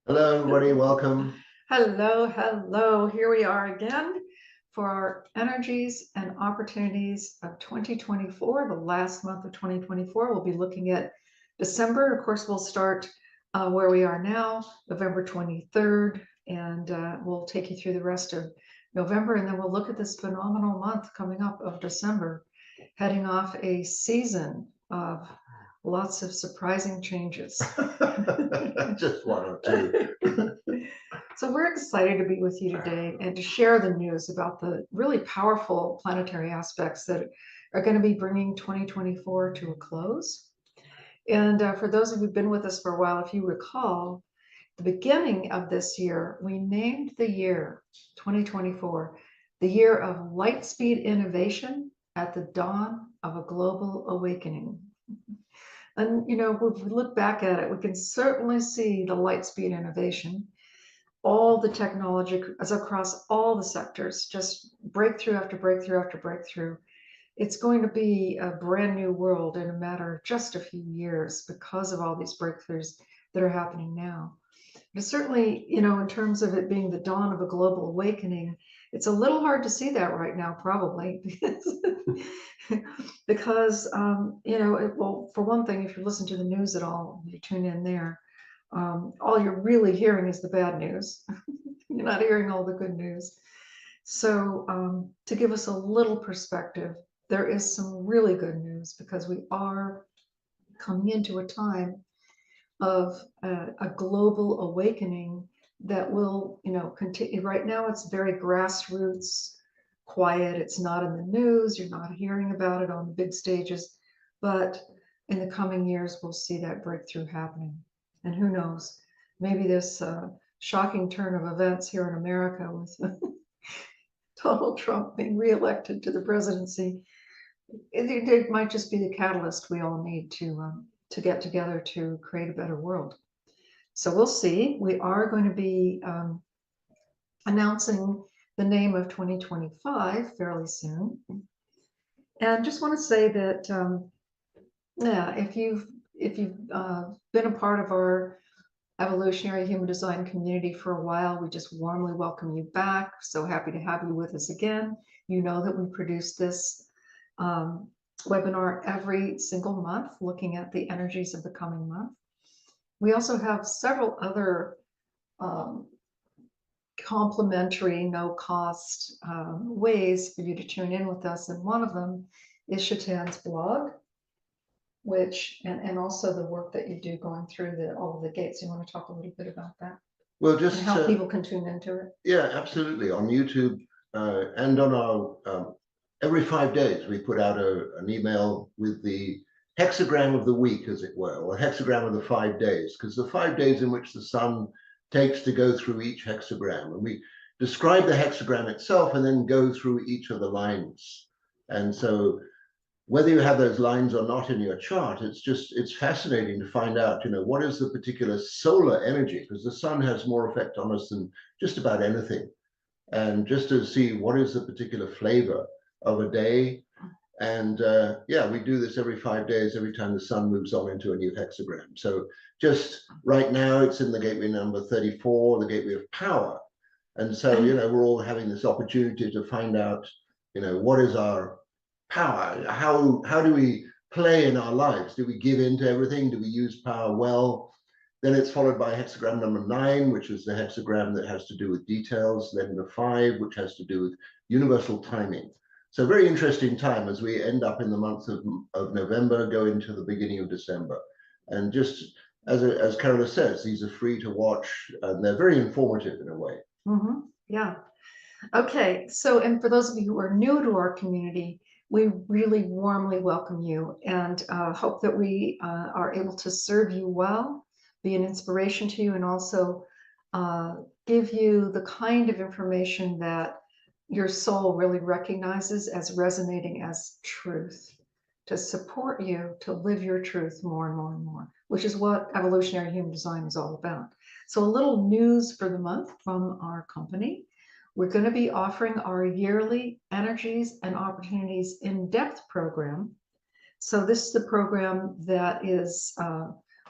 Hello, everybody. Welcome. Hello, hello. Here we are again for our energies and opportunities of 2024, the last month of 2024. We'll be looking at December. Of course, we'll start where we are now, November 23rd, and we'll take you through the rest of November. And then we'll look at this phenomenal month coming up of December, heading off a season of lots of surprising changes. Just one or two. So we're excited to be with you today and to share the news about the really powerful planetary aspects that are going to be bringing 2024 to a close. And for those of you who've been with us for a while, if you recall, the beginning of this year, we named the year 2024 the year of light speed innovation at the dawn of a global awakening. And, you know, if we look back at it, we can certainly see the light speed innovation, all the technology as across all the sectors, just breakthrough after breakthrough after breakthrough. It's going to be a brand new world in a matter of just a few years because of all these breakthroughs that are happening now. But certainly, you know, in terms of it being the dawn of a global awakening, it's a little hard to see that right now, probably, because you know, well, for one thing, if you listen to the news at all, you tune in there, all you're really hearing is the bad news. You're not hearing all the good news. So to give us a little perspective, there is some really good news because we are coming into a time of a global awakening that will, you know, continue. Right now, it's very grassroots, quiet. It's not in the news. You're not hearing about it on the big stages. But in the coming years, we'll see that breakthrough happening. And who knows, maybe this shocking turn of events here in America with Donald Trump being reelected to the presidency, it might just be the catalyst we all need to get together to create a better world. So we'll see. We are going to be announcing the name of 2025 fairly soon. And just want to say that, yeah, if you've been a part of our evolutionary human design community for a while, we just warmly welcome you back. So happy to have you with us again. You know that we produce this webinar every single month, looking at the energies of the coming month. We also have several other complimentary, no cost ways for you to tune in with us. And one of them is Shatan's blog, which, and also the work that you do going through all of the gates. You want to talk a little bit about that? Well, And how people can tune into it? Yeah, absolutely. On YouTube and on our, every 5 days, we put out an email with the hexagram of the week, as it were, or hexagram of the 5 days, because the 5 days in which the sun takes to go through each hexagram. And we describe the hexagram itself and then go through each of the lines. And so whether you have those lines or not in your chart, it's fascinating to find out, you know, what is the particular solar energy, because the sun has more effect on us than just about anything. And just to see what is the particular flavor of a day. And yeah, we do this every 5 days, every time the sun moves on into a new hexagram. So just right now, it's in the gateway number 34, the gateway of power. And so, you know, we're all having this opportunity to find out, you know, what is our power? How do we play in our lives? Do we give in to everything? Do we use power well? Then it's followed by hexagram number 9, which is the hexagram that has to do with details. Then the 5, which has to do with universal timing. So very interesting time as we end up in the month of November, go into the beginning of December. And just as Carola says, these are free to watch and they're very informative in a way. Mm-hmm. Yeah. Okay. So, and for those of you who are new to our community, we really warmly welcome you and hope that we are able to serve you well, be an inspiration to you, and also give you the kind of information that your soul really recognizes as resonating as truth, to support you to live your truth more and more and more, which is what evolutionary human design is all about. So a little news for the month from our company. We're going to be offering our yearly Energies and Opportunities in-depth program. So this is the program that is,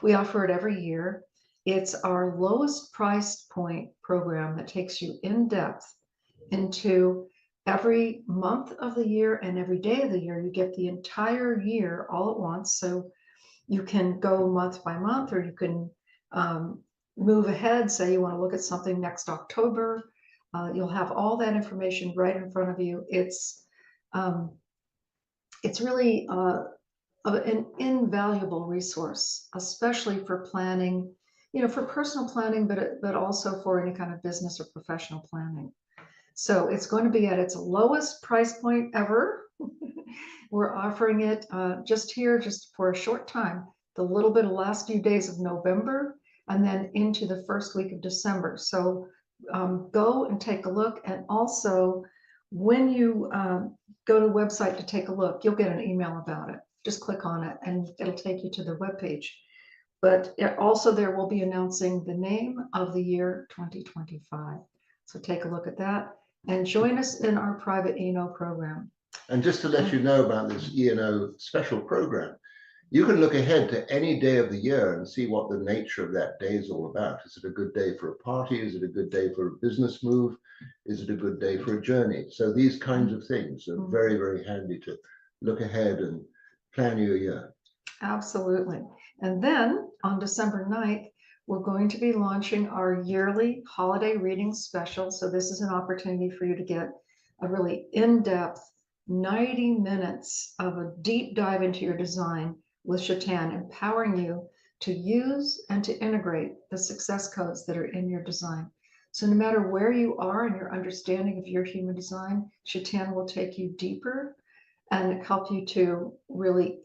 we offer it every year. It's our lowest price point program that takes you in depth into every month of the year and every day of the year. You get the entire year all at once. So you can go month by month, or you can move ahead. Say you want to look at something next October. You'll have all that information right in front of you. It's really an invaluable resource, especially for planning, for personal planning, but also for any kind of business or professional planning. So it's going to be at its lowest price point ever. We're offering it just for a short time, the little bit of last few days of November, and then into the first week of December. So go and take a look. And also, when you go to the website to take a look, you'll get an email about it. Just click on it and it'll take you to the webpage. But also there will be announcing the name of the year 2025. So take a look at that and join us in our private E&O program. And just to let you know about this E&O special program, you can look ahead to any day of the year and see what the nature of that day is all about. Is it a good day for a party? Is it a good day for a business move? Is it a good day for a journey? So these kinds of things are very, very handy to look ahead and plan your year. Absolutely. And then on December 9th, we're going to be launching our yearly holiday reading special. So this is an opportunity for you to get a really in-depth 90 minutes of a deep dive into your design with Shatan, empowering you to use and to integrate the success codes that are in your design. So no matter where you are in your understanding of your human design, Shatan will take you deeper and help you to really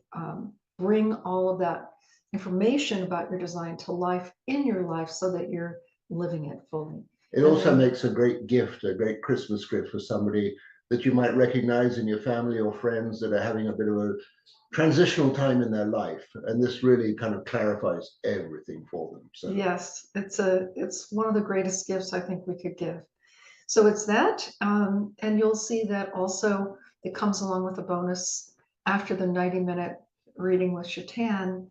bring all of that information about your design to life in your life so that you're living it fully. It also makes a great gift, a great Christmas gift for somebody that you might recognize in your family or friends that are having a bit of a transitional time in their life. And this really kind of clarifies everything for them. So yes, it's one of the greatest gifts I think we could give. So it's that, and you'll see that also it comes along with a bonus after the 90-minute reading with Shatan.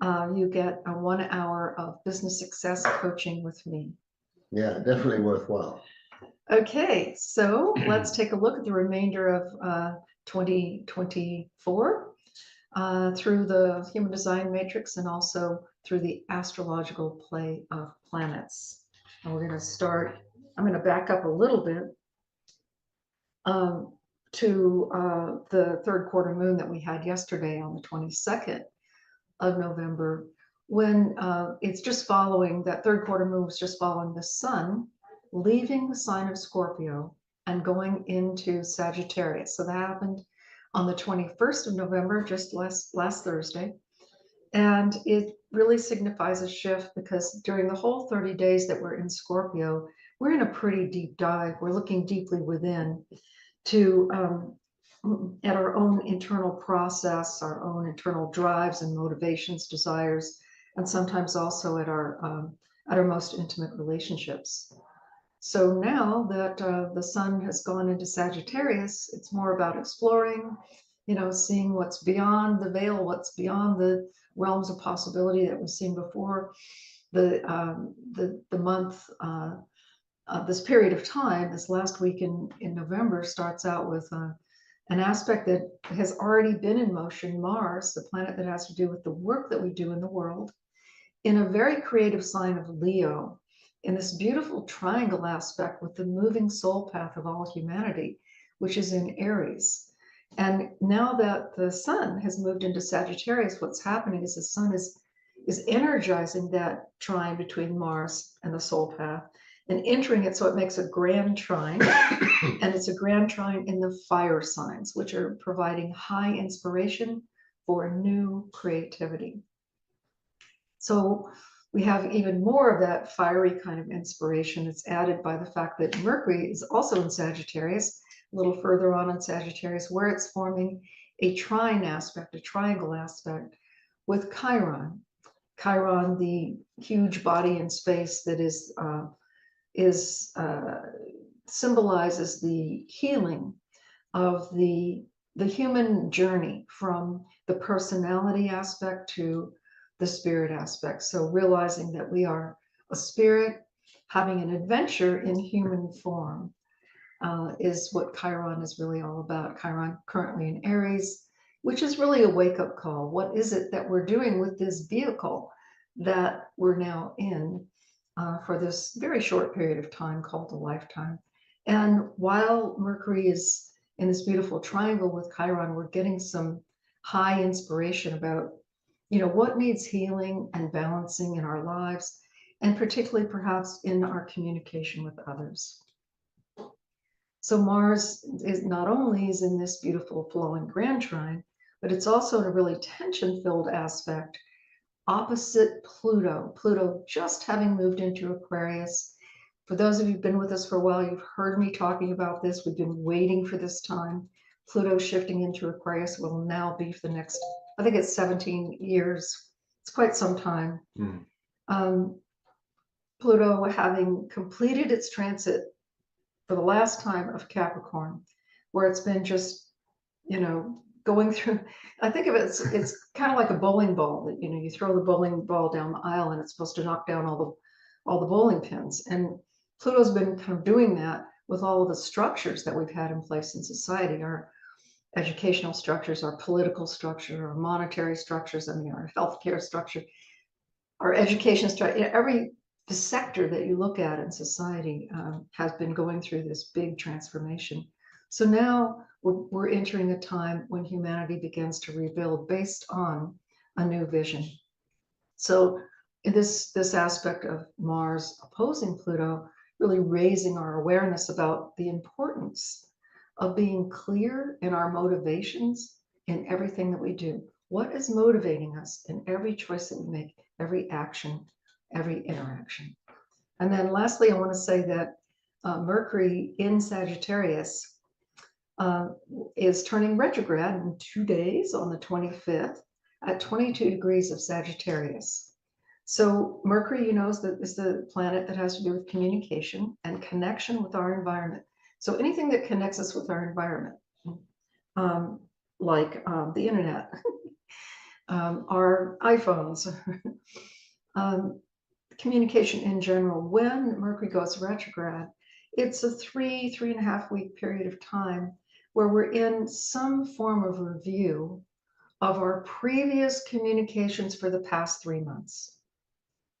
You get a 1 hour of business success coaching with me. Yeah, definitely worthwhile. Okay, so let's take a look at the remainder of 2024 through the Human Design Matrix and also through the astrological play of planets. And we're going to start, I'm going to back up a little bit to the third quarter moon that we had yesterday on the 22nd of November, when it's just following, that third quarter moon was just following the sun leaving the sign of Scorpio and going into Sagittarius. So that happened on the 21st of November, just last Thursday. And it really signifies a shift because during the whole 30 days that we're in Scorpio, we're in a pretty deep dive. We're looking deeply within to at our own internal process, our own internal drives and motivations, desires, and sometimes also at our most intimate relationships. So now that the sun has gone into Sagittarius, it's more about exploring, seeing what's beyond the veil, what's beyond the realms of possibility that was seen before the month. This period of time, this last week in November, starts out with an aspect that has already been in motion, Mars, the planet that has to do with the work that we do in the world, in a very creative sign of Leo, in this beautiful triangle aspect with the moving soul path of all humanity, which is in Aries. And now that the sun has moved into Sagittarius, what's happening is the sun is energizing that trine between Mars and the soul path and entering it, so it makes a grand trine. And it's a grand trine in the fire signs, which are providing high inspiration for new creativity. So we have even more of that fiery kind of inspiration that's added by the fact that Mercury is also in Sagittarius, a little further on in Sagittarius, where it's forming a trine aspect, a triangle aspect with Chiron. Chiron, the huge body in space that symbolizes the healing of the human journey from the personality aspect to the spirit aspect. So realizing that we are a spirit having an adventure in human form is what Chiron is really all about. Chiron currently in Aries, which is really a wake-up call. What is it that we're doing with this vehicle that we're now in for this very short period of time called a lifetime? And while Mercury is in this beautiful triangle with Chiron, we're getting some high inspiration about, what needs healing and balancing in our lives, and particularly perhaps in our communication with others. So Mars is not only is in this beautiful flowing grand trine, but it's also in a really tension-filled aspect opposite Pluto. Pluto just having moved into Aquarius. For those of you who've been with us for a while, you've heard me talking about this. We've been waiting for this time. Pluto shifting into Aquarius will now be for the next, I think it's 17 years. It's quite some time. Pluto having completed its transit for the last time of Capricorn, where it's been just, going through, I think of it, it's kind of like a bowling ball that, you throw the bowling ball down the aisle and it's supposed to knock down all the bowling pins. And Pluto's been kind of doing that with all of the structures that we've had in place in society, our educational structures, our political structure, our monetary structures, our healthcare structure, our education structure, every sector that you look at in society has been going through this big transformation. So now we're entering a time when humanity begins to rebuild based on a new vision. So in this aspect of Mars opposing Pluto, really raising our awareness about the importance of being clear in our motivations in everything that we do. What is motivating us in every choice that we make, every action, every interaction? And then lastly, I want to say that Mercury in Sagittarius is turning retrograde in 2 days on the 25th at 22 degrees of Sagittarius. So Mercury, is the planet that has to do with communication and connection with our environment. So anything that connects us with our environment, like the internet, our iPhones, communication in general. When Mercury goes retrograde, it's a 3.5 week period of time where we're in some form of review of our previous communications for the past 3 months.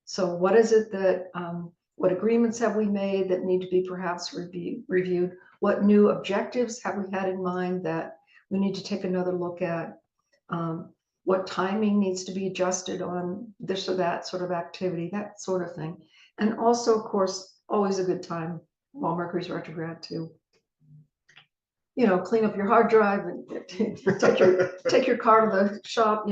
So what is it that, what agreements have we made that need to be perhaps reviewed? What new objectives have we had in mind that we need to take another look at? What timing needs to be adjusted on this or that sort of activity, that sort of thing. And also, of course, always a good time while Mercury's retrograde to, clean up your hard drive and take your car to the shop,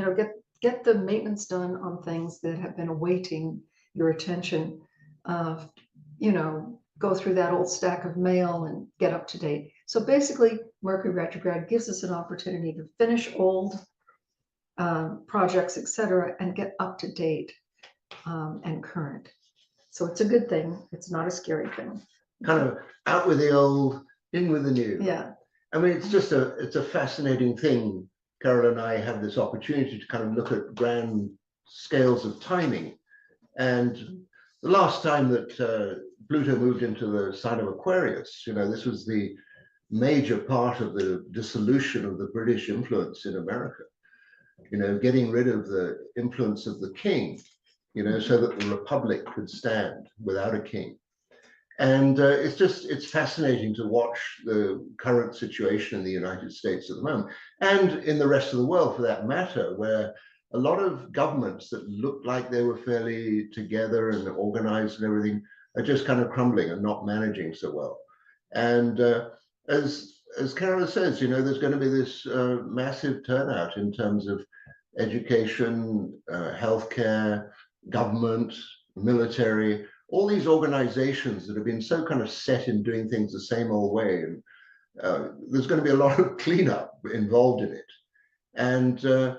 get the maintenance done on things that have been awaiting your attention. Go through that old stack of mail and get up to date. So basically, Mercury retrograde gives us an opportunity to finish old projects, etc., and get up to date and current. So it's a good thing. It's not a scary thing. Kind of out with the old, in with the new. Yeah. I mean, it's a fascinating thing. Carol and I had this opportunity to kind of look at grand scales of timing. And the last time that Pluto moved into the sign of Aquarius, this was the major part of the dissolution of the British influence in America. Getting rid of the influence of the king, so that the republic could stand without a king. And it's fascinating to watch the current situation in the United States at the moment, and in the rest of the world for that matter, where a lot of governments that looked like they were fairly together and organized and everything are just kind of crumbling and not managing so well. And as Carol says, there's going to be this massive turnout in terms of education, healthcare, government, military, all these organizations that have been so kind of set in doing things the same old way. And there's going to be a lot of cleanup involved in it. And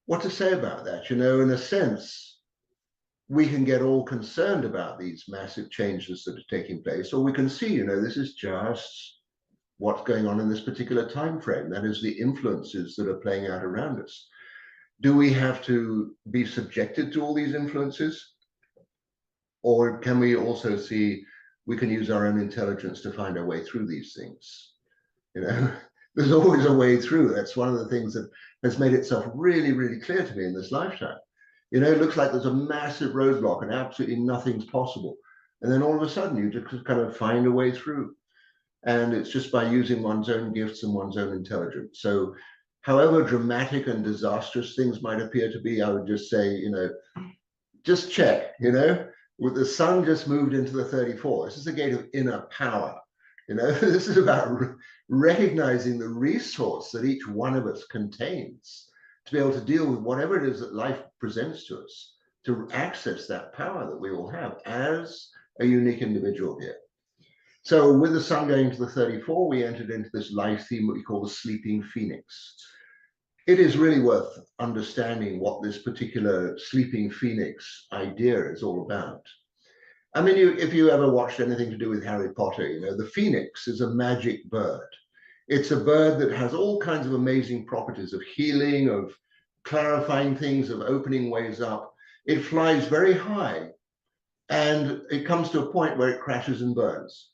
what to say about that? In a sense, we can get all concerned about these massive changes that are taking place, or we can see, this is just what's going on in this particular time frame. That is the influences that are playing out around us. Do we have to be subjected to all these influences? Or can we also see we can use our own intelligence to find our way through these things? You know, there's always a way through. That's one of the things that has made itself really, really clear to me in this lifetime. You know, it looks like there's a massive roadblock and absolutely nothing's possible. And then all of a sudden you just kind of find a way through. And it's just by using one's own gifts and one's own intelligence. So however dramatic and disastrous things might appear to be, I would just say, you know, just check, you know, with the sun just moved into the 34. This is a gate of inner power. You know, this is about recognizing the resource that each one of us contains to be able to deal with whatever it is that life presents to us, to access that power that we all have as a unique individual here. So with the sun going to the 34, we entered into this life theme, what we call the sleeping phoenix. It is really worth understanding what this particular sleeping phoenix idea is all about. I mean, if you ever watched anything to do with Harry Potter, you know, the phoenix is a magic bird. It's a bird that has all kinds of amazing properties of healing, of clarifying things, of opening ways up. It flies very high and it comes to a point where it crashes and burns.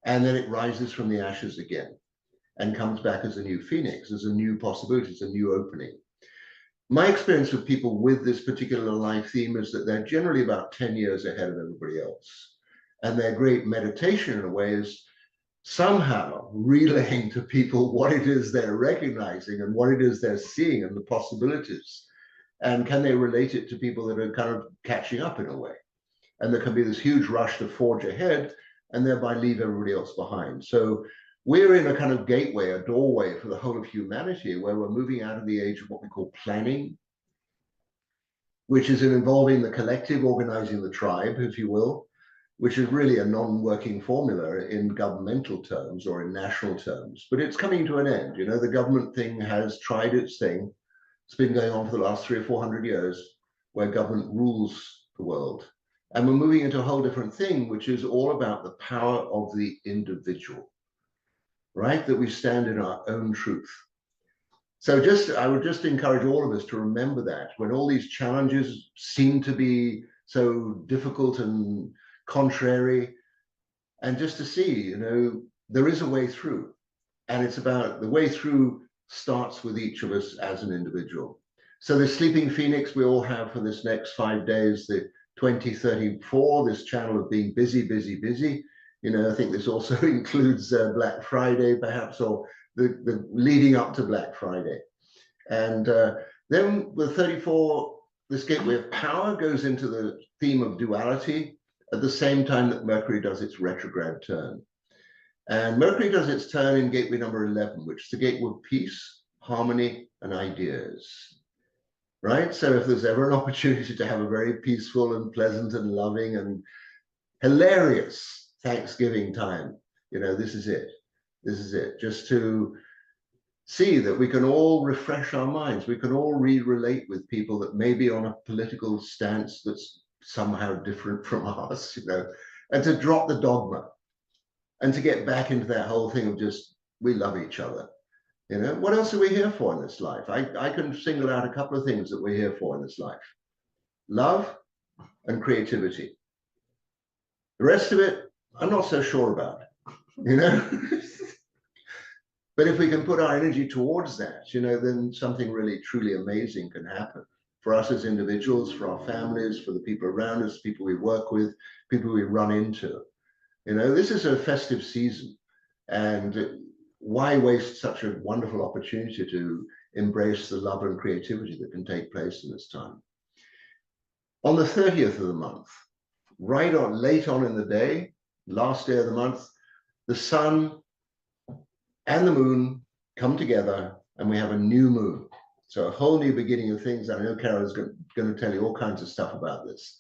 And then it rises from the ashes again and comes back as a new phoenix, as a new possibility, as a new opening. My experience with people with this particular life theme is that they're generally about 10 years ahead of everybody else. And their great meditation in a way is somehow relaying to people what it is they're recognizing and what it is they're seeing and the possibilities. And can they relate it to people that are kind of catching up in a way? And there can be this huge rush to forge ahead and thereby leave everybody else behind. So we're in a kind of gateway, a doorway for the whole of humanity, where we're moving out of the age of what we call planning, which is involving the collective, organizing the tribe, if you will, which is really a non-working formula in governmental terms or in national terms, but it's coming to an end. You know, the government thing has tried its thing. It's been going on for the last 300 or 400 years, where government rules the world. And we're moving into a whole different thing, which is all about the power of the individual, right? That we stand in our own truth. So I would just encourage all of us to remember that when all these challenges seem to be so difficult and contrary, and just to see, you know, there is a way through. And it's about the way through starts with each of us as an individual. So the sleeping phoenix we all have for this next 5 days, the 2034, this channel of being busy, busy, busy. You know, I think this also includes Black Friday, perhaps, or the leading up to Black Friday. And then with 34, this gateway of power goes into the theme of duality at the same time that Mercury does its retrograde turn. And Mercury does its turn in gateway number 11, which is the gateway of peace, harmony, and ideas. Right? So if there's ever an opportunity to have a very peaceful and pleasant and loving and hilarious Thanksgiving time, you know, this is it. This is it. Just to see that we can all refresh our minds. We can all relate with people that may be on a political stance that's somehow different from ours, you know, and to drop the dogma and to get back into that whole thing of just, we love each other. You know, what else are we here for in this life? I can single out a couple of things that we're here for in this life. Love and creativity. The rest of it, I'm not so sure about, you know? But if we can put our energy towards that, you know, then something really truly amazing can happen for us as individuals, for our families, for the people around us, people we work with, people we run into. You know, this is a festive season, and why waste such a wonderful opportunity to embrace the love and creativity that can take place in this time? On the 30th of the month, right on late on in the day, last day of the month, the sun and the moon come together and we have a new moon. So a whole new beginning of things. I know Carol is going to tell you all kinds of stuff about this.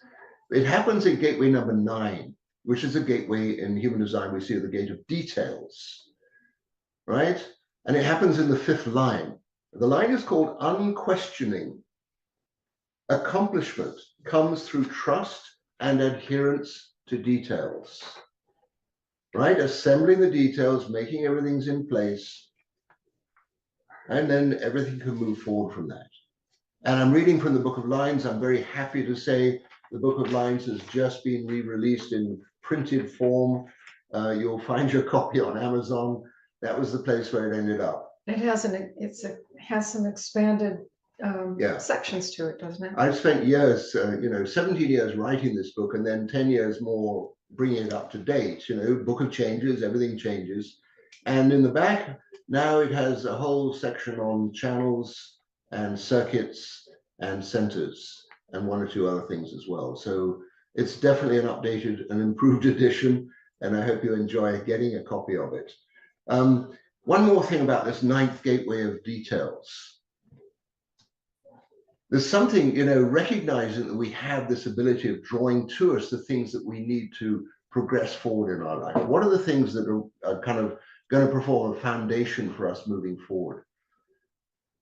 It happens in gateway number 9, which is a gateway in human design we see at the gate of details. Right? And it happens in the 5th line. The line is called unquestioning. Accomplishment comes through trust and adherence to details. Right? Assembling the details, making everything's in place, and then everything can move forward from that. And I'm reading from the Book of Lines. I'm very happy to say the Book of Lines has just been re-released in printed form. You'll find your copy on Amazon. That was the place where it ended up. It has has some expanded Yeah. sections to it, doesn't it? I've spent years, 17 years writing this book, and then 10 years more bringing it up to date. Book of changes, everything changes. And in the back, now it has a whole section on channels and circuits and centers and one or two other things as well. So it's definitely an updated and improved edition, and I hope you enjoy getting a copy of it. One more thing about this ninth gateway of details. There's something, recognizing that we have this ability of drawing to us the things that we need to progress forward in our life. What are the things that are kind of going to perform a foundation for us moving forward?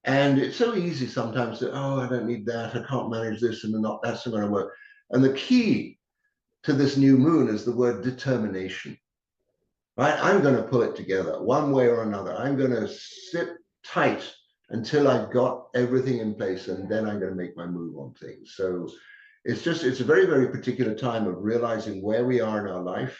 And it's so easy sometimes to, oh, I don't need that, I can't manage this, and that's not going to work. And the key to this new moon is the word determination, right? I'm going to pull it together one way or another. I'm going to sit tight until I've got everything in place, and then I'm going to make my move on things. So it's a very, very particular time of realizing where we are in our life,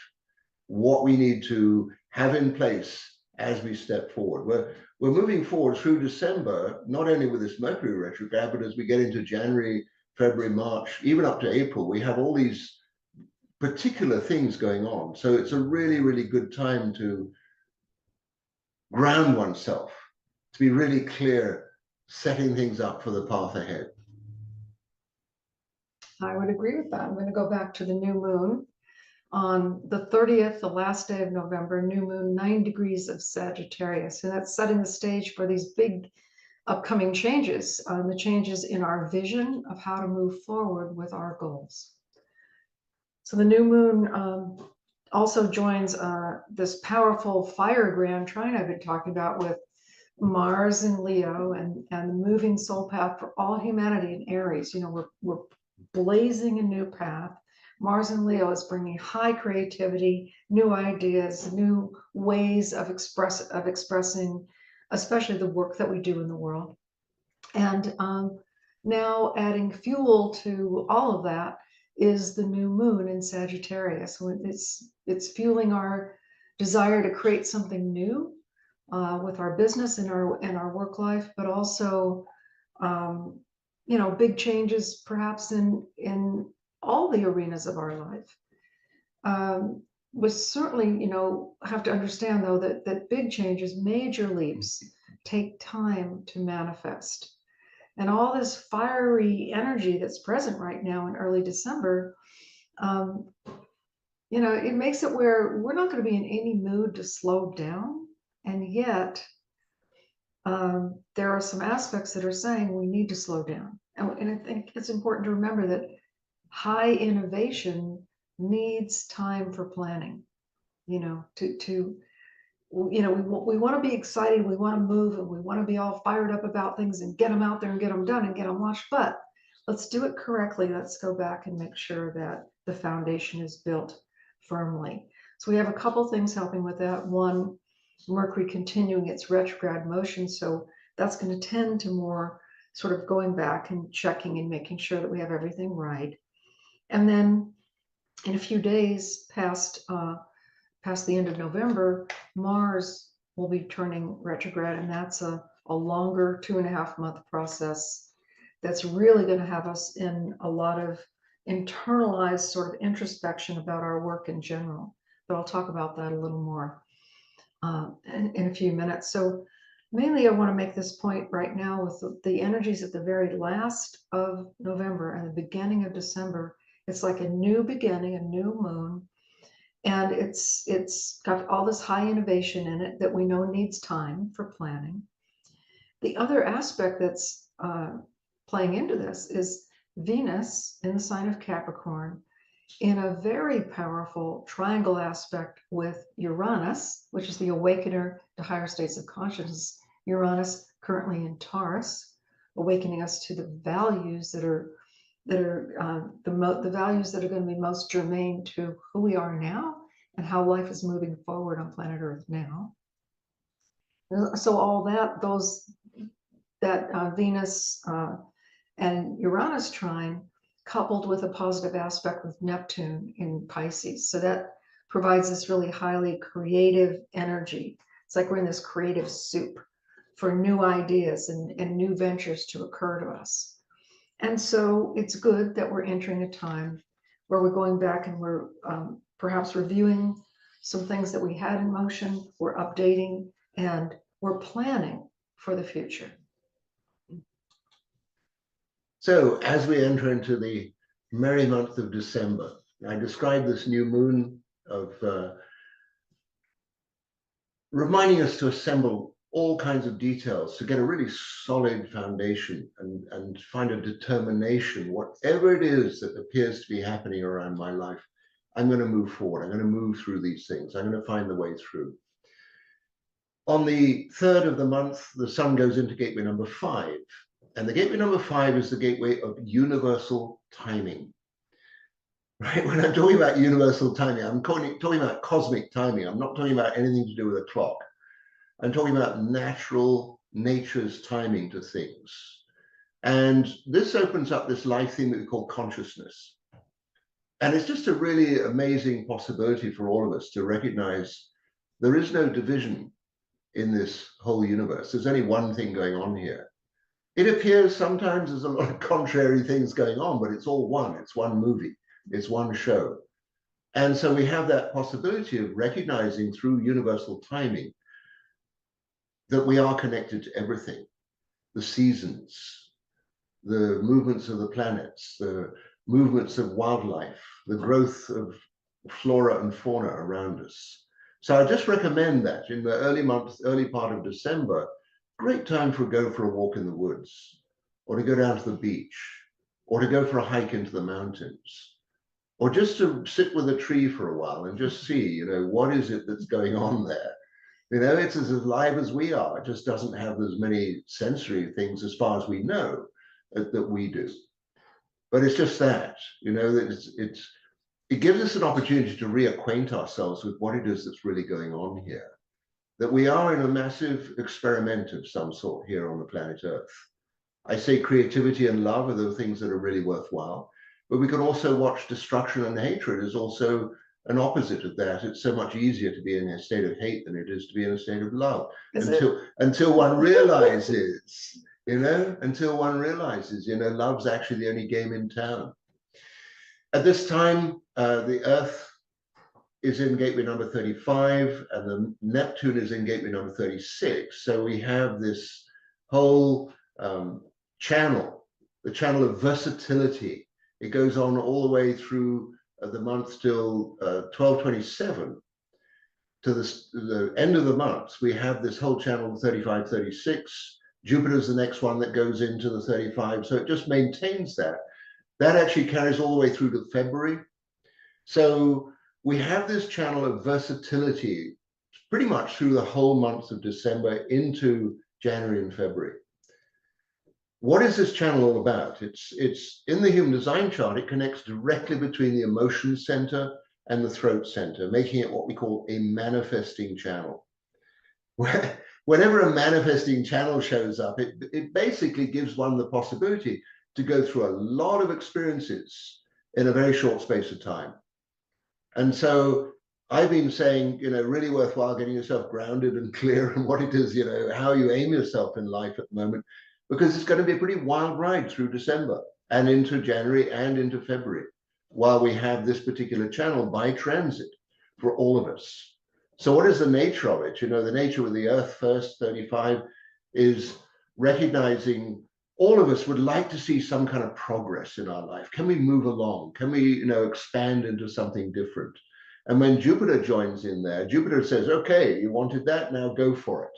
what we need to have in place as we step forward. We're moving forward through December, not only with this Mercury retrograde, but as we get into January, February, March, even up to April, we have all these particular things going on. So it's a really, really good time to ground oneself, to be really clear, setting things up for the path ahead. I would agree with that. I'm going to go back to the new moon on the 30th, the last day of November, new moon, 9 degrees of Sagittarius. And that's setting the stage for these big upcoming changes, the changes in our vision of how to move forward with our goals. So the new moon also joins this powerful fire grand trine I've been talking about with Mars in Leo and the moving soul path for all humanity in Aries. We're blazing a new path. Mars in Leo is bringing high creativity, new ideas, new ways of expressing, especially the work that we do in the world. And now adding fuel to all of that is the new moon in Sagittarius. It's fueling our desire to create something new with our business and our work life, but also big changes perhaps in all the arenas of our life. We certainly have to understand though that big changes, major leaps, take time to manifest. And all this fiery energy that's present right now in early December, it makes it where we're not going to be in any mood to slow down. And yet, there are some aspects that are saying we need to slow down. And I think it's important to remember that high innovation needs time for planning, we want to be excited, we want to move, and we want to be all fired up about things and get them out there and get them done and get them launched. But let's do it correctly. Let's go back and make sure that the foundation is built firmly. So we have a couple things helping with that. One, Mercury continuing its retrograde motion. So that's going to tend to more sort of going back and checking and making sure that we have everything right. And then in a few days past the end of November, Mars will be turning retrograde, and that's a longer 2.5-month process that's really going to have us in a lot of internalized sort of introspection about our work in general. But I'll talk about that a little more in a few minutes. So mainly I want to make this point right now with the energies at the very last of November and the beginning of December. It's like a new beginning, a new moon. And it's got all this high innovation in it that we know needs time for planning. The other aspect that's playing into this is Venus in the sign of Capricorn in a very powerful triangle aspect with Uranus, which is the awakener to higher states of consciousness. Uranus currently in Taurus, awakening us to the values that are the values that are going to be most germane to who we are now and how life is moving forward on planet Earth now. So all that Venus and Uranus trine coupled with a positive aspect with Neptune in Pisces. So that provides this really highly creative energy. It's like we're in this creative soup for new ideas and new ventures to occur to us. And so it's good that we're entering a time where we're going back and we're perhaps reviewing some things that we had in motion, we're updating, and we're planning for the future. So as we enter into the merry month of December, I describe this new moon of reminding us to assemble all kinds of details to get a really solid foundation and find a determination, whatever it is that appears to be happening around my life, I'm going to move forward. I'm going to move through these things. I'm going to find the way through. On the 3rd of the month, the sun goes into gateway number 5. And the gateway number 5 is the gateway of universal timing. Right? When I'm talking about universal timing, I'm talking about cosmic timing. I'm not talking about anything to do with a clock. I'm talking about nature's timing to things. And this opens up this life theme that we call consciousness. And it's just a really amazing possibility for all of us to recognize there is no division in this whole universe. There's only one thing going on here. It appears sometimes there's a lot of contrary things going on, but it's all one. It's one movie. It's one show. And so we have that possibility of recognizing through universal timing that we are connected to everything, the seasons, the movements of the planets, the movements of wildlife, the growth of flora and fauna around us. So I just recommend that in the early part of December, great time to go for a walk in the woods, or to go down to the beach, or to go for a hike into the mountains, or just to sit with a tree for a while and just see, what is it that's going on there? It's as alive as we are. It just doesn't have as many sensory things as far as we know that we do. But it's just that, that it gives us an opportunity to reacquaint ourselves with what it is that's really going on here. That we are in a massive experiment of some sort here on the planet Earth. I say creativity and love are the things that are really worthwhile, but we can also watch destruction and hatred as also an opposite of that. It's so much easier to be in a state of hate than it is to be in a state of love. Until one realizes, love's actually the only game in town. At this time, the Earth is in gateway number 35 and the Neptune is in gateway number 36. So we have this whole channel, the channel of versatility. It goes on all the way through the month till 12/27 to the end of the month. We have this whole channel 35, 36. Jupiter's the next one that goes into the 35. So it just maintains that. That actually carries all the way through to February. So we have this channel of versatility pretty much through the whole month of December into January and February. What is this channel all about? It's in the human design chart, it connects directly between the emotion center and the throat center, making it what we call a manifesting channel. Whenever a manifesting channel shows up, it basically gives one the possibility to go through a lot of experiences in a very short space of time. And so I've been saying, really worthwhile getting yourself grounded and clear on what it is, how you aim yourself in life at the moment, because it's going to be a pretty wild ride through December and into January and into February, while we have this particular channel by transit for all of us. So what is the nature of it? The nature with the Earth first 35 is recognizing all of us would like to see some kind of progress in our life. Can we move along? Can we, expand into something different? And when Jupiter joins in there, Jupiter says, okay, you wanted that, now go for it.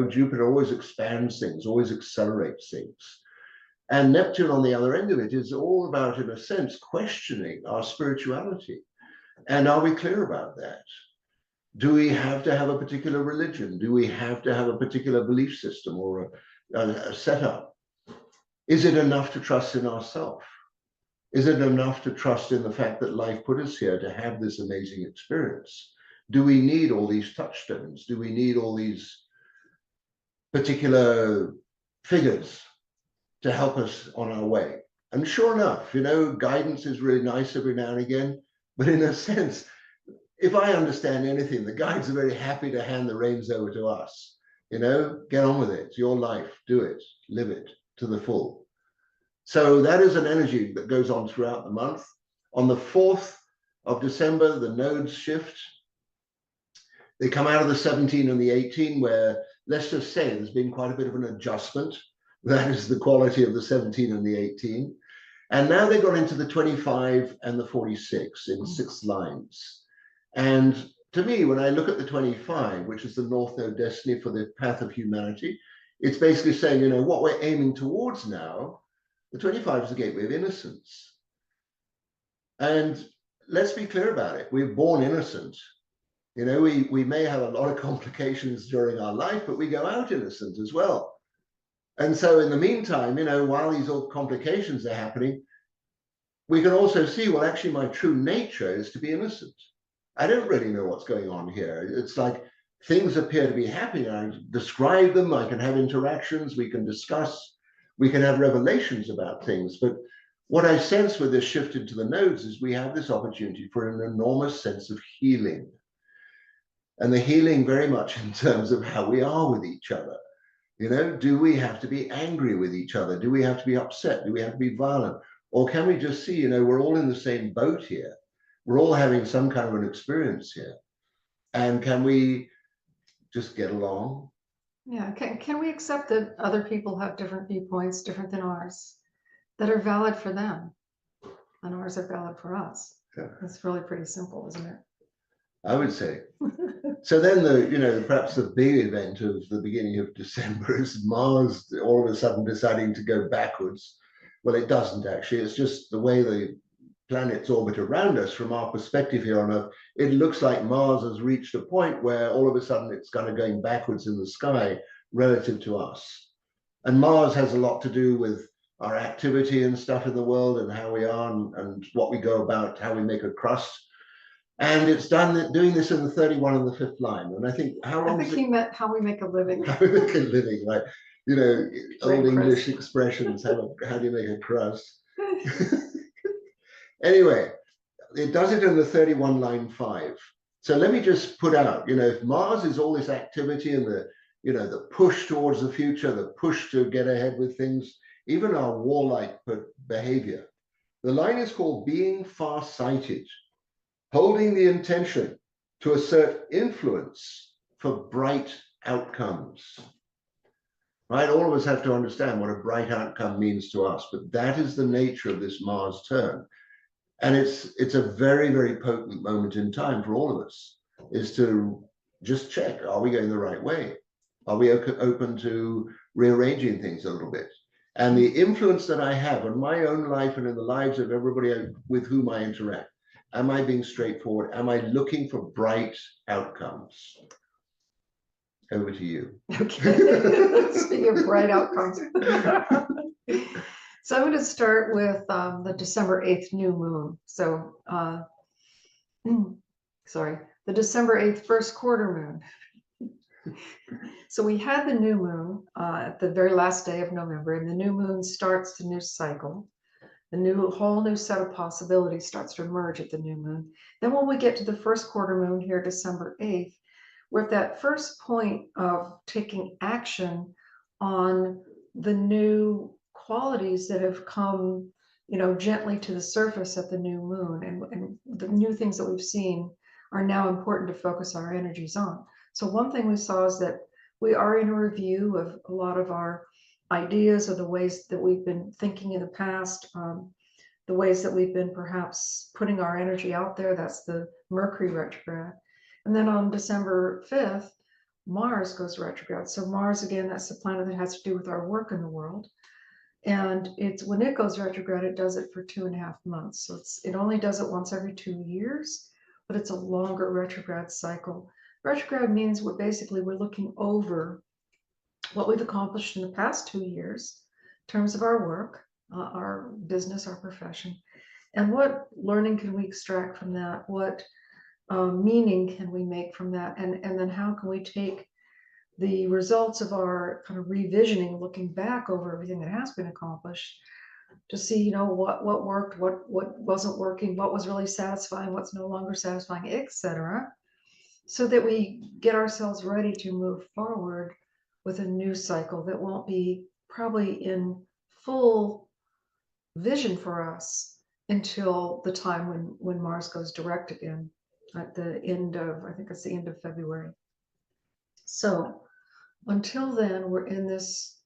Jupiter always expands things, always accelerates things. And Neptune on the other end of it is all about, in a sense, questioning our spirituality. And are we clear about that? Do we have to have a particular religion? Do we have to have a particular belief system or a setup? Is it enough to trust in ourselves? Is it enough to trust in the fact that life put us here to have this amazing experience? Do we need all these touchstones? Do we need all these particular figures to help us on our way. And sure enough, you know, guidance is really nice every now and again, but in a sense, if I understand anything, the guides are very happy to hand the reins over to us. You know, get on with it. It's your life. Do it. Live it to the full. So that is an energy that goes on throughout the month. On the 4th of December, the nodes shift. They come out of the 17 and the 18, where, let's just say, there's been quite a bit of an adjustment. That is the quality of the 17 and the 18. And now they've gone into the 25 and the 46 in 6 lines. And to me, when I look at the 25, which is the North Node destiny for the path of humanity, it's basically saying, you know, what we're aiming towards now, the 25 is the gateway of innocence. And let's be clear about it. We're born innocent. You know, we may have a lot of complications during our life, but we go out innocent as well. And so in the meantime, you know, while these all complications are happening, we can also see, well, actually, my true nature is to be innocent. I don't really know what's going on here. It's like things appear to be happening. I describe them, I can have interactions, we can discuss, we can have revelations about things. But what I sense with this shift into the nodes is we have this opportunity for an enormous sense of healing. And the healing very much in terms of how we are with each other. You know, do we have to be angry with each other? Do we have to be upset? Do we have to be violent? Or can we just see, you know, we're all in the same boat here. We're all having some kind of an experience here. And can we just get along? Yeah, can we accept that other people have different viewpoints, different than ours, that are valid for them, and ours are valid for us? Yeah. It's really pretty simple, isn't it? I would say. So then the, you know, perhaps the big event of the beginning of December is Mars all of a sudden deciding to go backwards. Well, it doesn't actually. It's just the way the planets orbit around us from our perspective here on Earth. It looks like Mars has reached a point where all of a sudden it's kind of going backwards in the sky relative to us. And Mars has a lot to do with our activity and stuff in the world and how we are and what we go about, how we make a crust. And it's doing this in the 31 and the 5th line. And I think, how long I think he meant how we make a living. How we make a living, like, you know, Great old English crust. expressions, how do you make a crust? Anyway, it does it in the 31 line 5. So let me just put out, you know, if Mars is all this activity and the, you know, the push towards the future, the push to get ahead with things, even our warlike behavior, the line is called being far-sighted, holding the intention to assert influence for bright outcomes. Right? All of us have to understand what a bright outcome means to us, but that is the nature of this Mars turn. And it's a very, very potent moment in time for all of us, is to just check, are we going the right way? Are we open to rearranging things a little bit? And the influence that I have on my own life and in the lives of everybody with whom I interact, am I being straightforward? Am I looking for bright outcomes? Over to you. Okay. Speaking of bright outcomes. So I'm going to start with the December 8th new moon. So, sorry, the December 8th first quarter moon. So we had the new moon at the very last day of November, and the new moon starts the new cycle. The whole new set of possibilities starts to emerge at the new moon. Then when we get to the first quarter moon here, December 8th, we're at that first point of taking action on the new qualities that have come, you know, gently to the surface at the new moon, and the new things that we've seen are now important to focus our energies on. So one thing we saw is that we are in a review of a lot of our ideas or the ways that we've been thinking in the past, the ways that we've been perhaps putting our energy out there. That's the Mercury retrograde. And then on December 5th, Mars goes retrograde. So Mars, again, that's the planet that has to do with our work in the world. And it's when it goes retrograde, it does it for 2.5 months. So it only does it once every 2 years, but it's a longer retrograde cycle. Retrograde means we're looking over what we've accomplished in the past 2 years in terms of our work, our business, our profession, and what learning can we extract from that? What meaning can we make from that? And then how can we take the results of our kind of revisioning, looking back over everything that has been accomplished, to see, you know, what worked, what wasn't working, what was really satisfying, what's no longer satisfying, etc., so that we get ourselves ready to move forward with a new cycle that won't be probably in full vision for us until the time when Mars goes direct again at the end of, I think it's the end of February. So until then, we're in this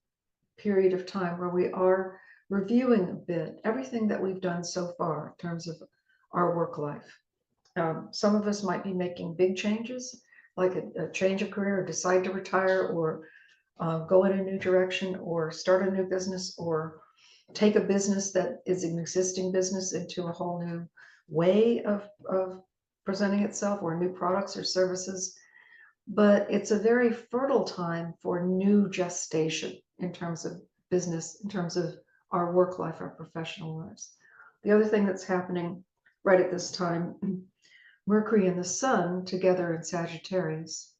period of time where we are reviewing a bit everything that we've done so far in terms of our work life. Some of us might be making big changes, like a change of career, or decide to retire, or go in a new direction, or start a new business, or take a business that is an existing business into a whole new way of presenting itself, or new products or services. But it's a very fertile time for new gestation in terms of business, in terms of our work life, our professional lives. The other thing that's happening right at this time, Mercury and the Sun together in Sagittarius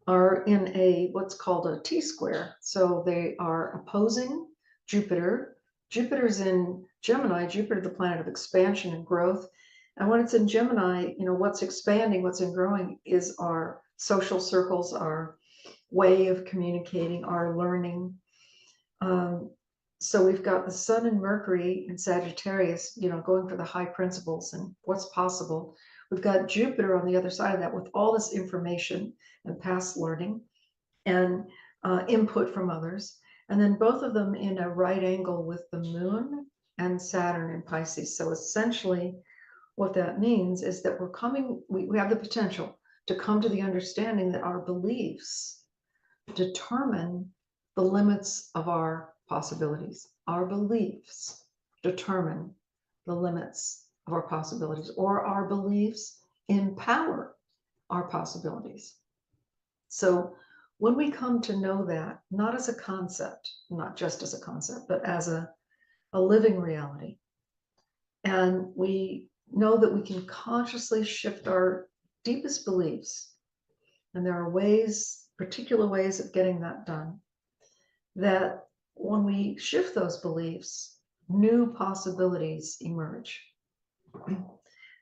are in a what's called a T-square. So they are opposing Jupiter. Jupiter's in Gemini, Jupiter, the planet of expansion and growth. And when it's in Gemini, you know, what's expanding, what's in growing is our social circles, our way of communicating, our learning. So we've got the Sun and Mercury in Sagittarius, you know, going for the high principles and what's possible. We've got Jupiter on the other side of that with all this information and past learning and input from others. And then both of them in a right angle with the Moon and Saturn in Pisces. So essentially, what that means is that we have the potential to come to the understanding that our beliefs determine the limits of our possibilities. Our beliefs determine the limits of our possibilities, or our beliefs empower our possibilities. So when we come to know that, not as a concept, not just as a concept, but as a living reality, and we know that we can consciously shift our deepest beliefs, and there are ways, particular ways of getting that done, that when we shift those beliefs, new possibilities emerge.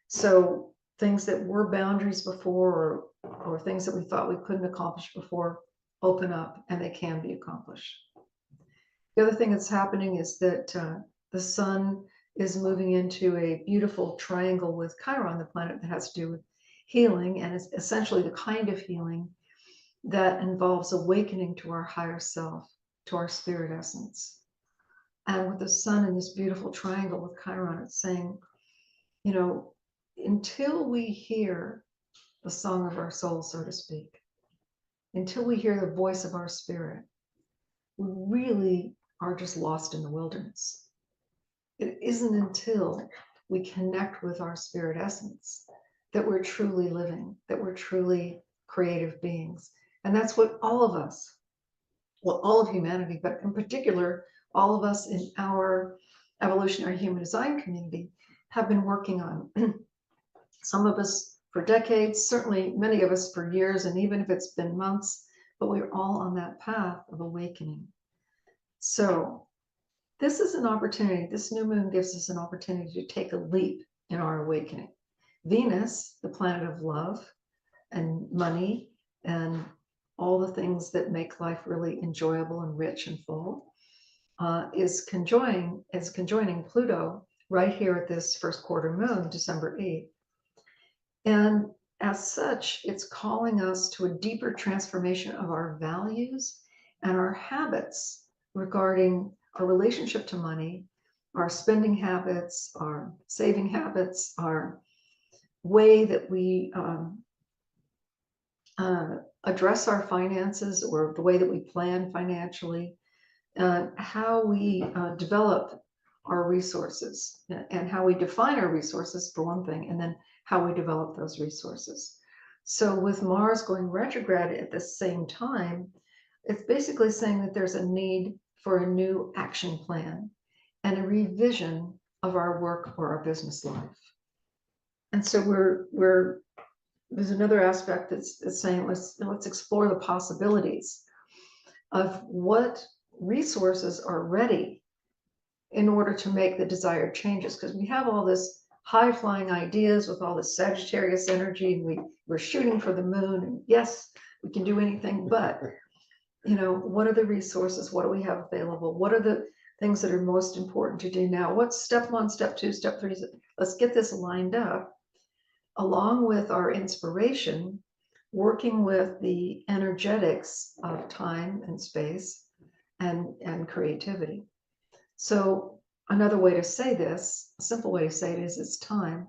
So things that were boundaries before, or things that we thought we couldn't accomplish before, open up and they can be accomplished. The other thing that's happening is that the Sun is moving into a beautiful triangle with Chiron, the planet that has to do with healing, and it's essentially the kind of healing that involves awakening to our higher self, to our spirit essence. And with the Sun in this beautiful triangle with Chiron, it's saying, you know, until we hear the song of our soul, so to speak, until we hear the voice of our spirit, we really are just lost in the wilderness. It isn't until we connect with our spirit essence that we're truly living, that we're truly creative beings. And that's what all of us, well, all of humanity, but in particular, all of us in our evolutionary human design community have been working on. Some of us for decades, certainly many of us for years, and even if it's been months, but we're all on that path of awakening. So this is an opportunity. This new moon gives us an opportunity to take a leap in our awakening. Venus, the planet of love and money and all the things that make life really enjoyable and rich and full, is conjoining Pluto right here at this first quarter moon, December 8th. And as such, it's calling us to a deeper transformation of our values and our habits regarding our relationship to money, our spending habits, our saving habits, our way that we address our finances, or the way that we plan financially, how we develop our resources, and how we define our resources for one thing, and then how we develop those resources. So with Mars going retrograde at the same time, it's basically saying that there's a need for a new action plan and a revision of our work or our business life. And so we're there's another aspect that's saying let's explore the possibilities of what resources are ready in order to make the desired changes, because we have all this high-flying ideas with all this Sagittarius energy, and we're shooting for the moon, and yes, we can do anything, but what are the resources? What do we have available? What are the things that are most important to do now? What's step 1, step 2, step 3? Let's get this lined up along with our inspiration, working with the energetics of time and space and creativity. So another way to say this, a simple way to say it is, it's time